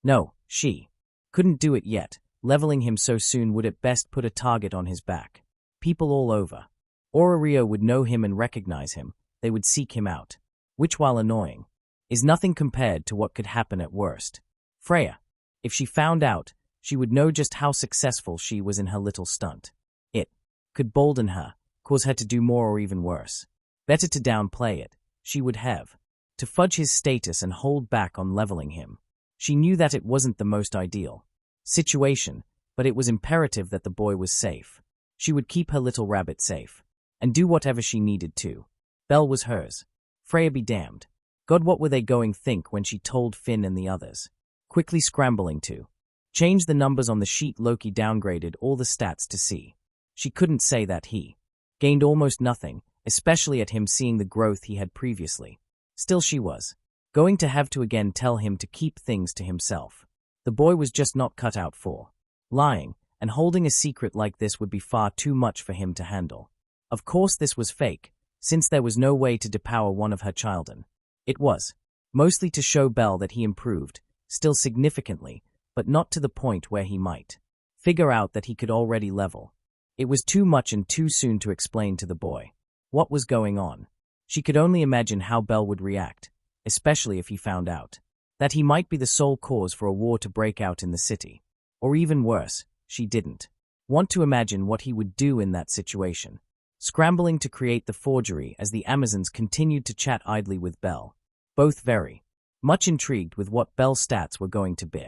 No, she couldn't do it yet. Leveling him so soon would at best put a target on his back. People all over Orario would know him and recognize him. They would seek him out. Which, while annoying, is nothing compared to what could happen at worst. Freya, if she found out, she would know just how successful she was in her little stunt. It could bolden her, cause her to do more or even worse. Better to downplay it. She would have to fudge his status and hold back on leveling him. She knew that it wasn't the most ideal situation, but it was imperative that the boy was safe. She would keep her little rabbit safe, and do whatever she needed to. Belle was hers. Freya be damned. God, what were they going to think when she told Finn and the others? Quickly scrambling to change the numbers on the sheet, Luckey downgraded all the stats to see. She couldn't say that he gained almost nothing, especially at him seeing the growth he had previously. Still, she was going to have to again tell him to keep things to himself. The boy was just not cut out for lying, and holding a secret like this would be far too much for him to handle. Of course this was fake, since there was no way to depower one of her children. It was mostly to show Belle that he improved, still significantly, but not to the point where he might figure out that he could already level. It was too much and too soon to explain to the boy what was going on. She could only imagine how Belle would react, especially if he found out that he might be the sole cause for a war to break out in the city. Or even worse, she didn't want to imagine what he would do in that situation. Scrambling to create the forgery as the Amazons continued to chat idly with Belle, both very much intrigued with what Belle's stats were going to be,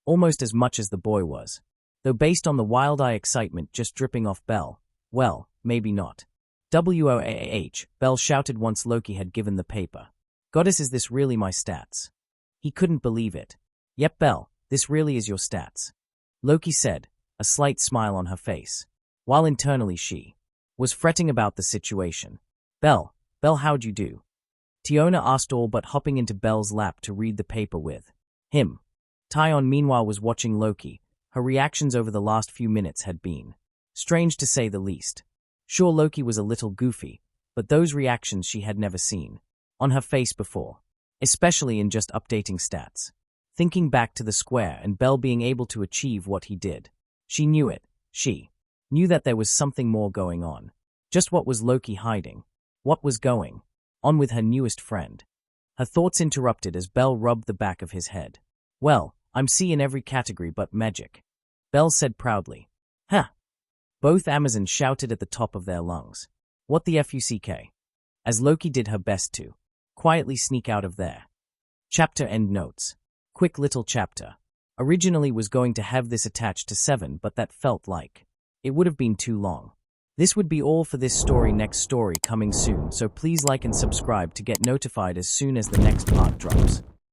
almost as much as the boy was. Though based on the wild-eye excitement just dripping off Belle, well, maybe not. WOAAH, Belle shouted once Luckey had given the paper. Goddess, is this really my stats? He couldn't believe it. Yep, Belle, this really is your stats. Luckey said, a slight smile on her face, while internally she was fretting about the situation. Belle, how'd you do? Tiona asked, all but hopping into Belle's lap to read the paper with him. Tyon meanwhile was watching Loki. Her reactions over the last few minutes had been strange to say the least. Sure, Loki was a little goofy, but those reactions she had never seen on her face before, especially in just updating stats. Thinking back to the square and Belle being able to achieve what he did, she knew it. She knew that there was something more going on. Just what was Loki hiding? What was going on with her newest friend? Her thoughts interrupted as Belle rubbed the back of his head. Well, I'm C in every category but magic, Belle said proudly. Huh. Both Amazons shouted at the top of their lungs. What the fuck? As Loki did her best to quietly sneak out of there. Chapter end notes. Quick little chapter. Originally was going to have this attached to 7, but that felt like it would have been too long. This would be all for this story. Next story coming soon, so please like and subscribe to get notified as soon as the next part drops.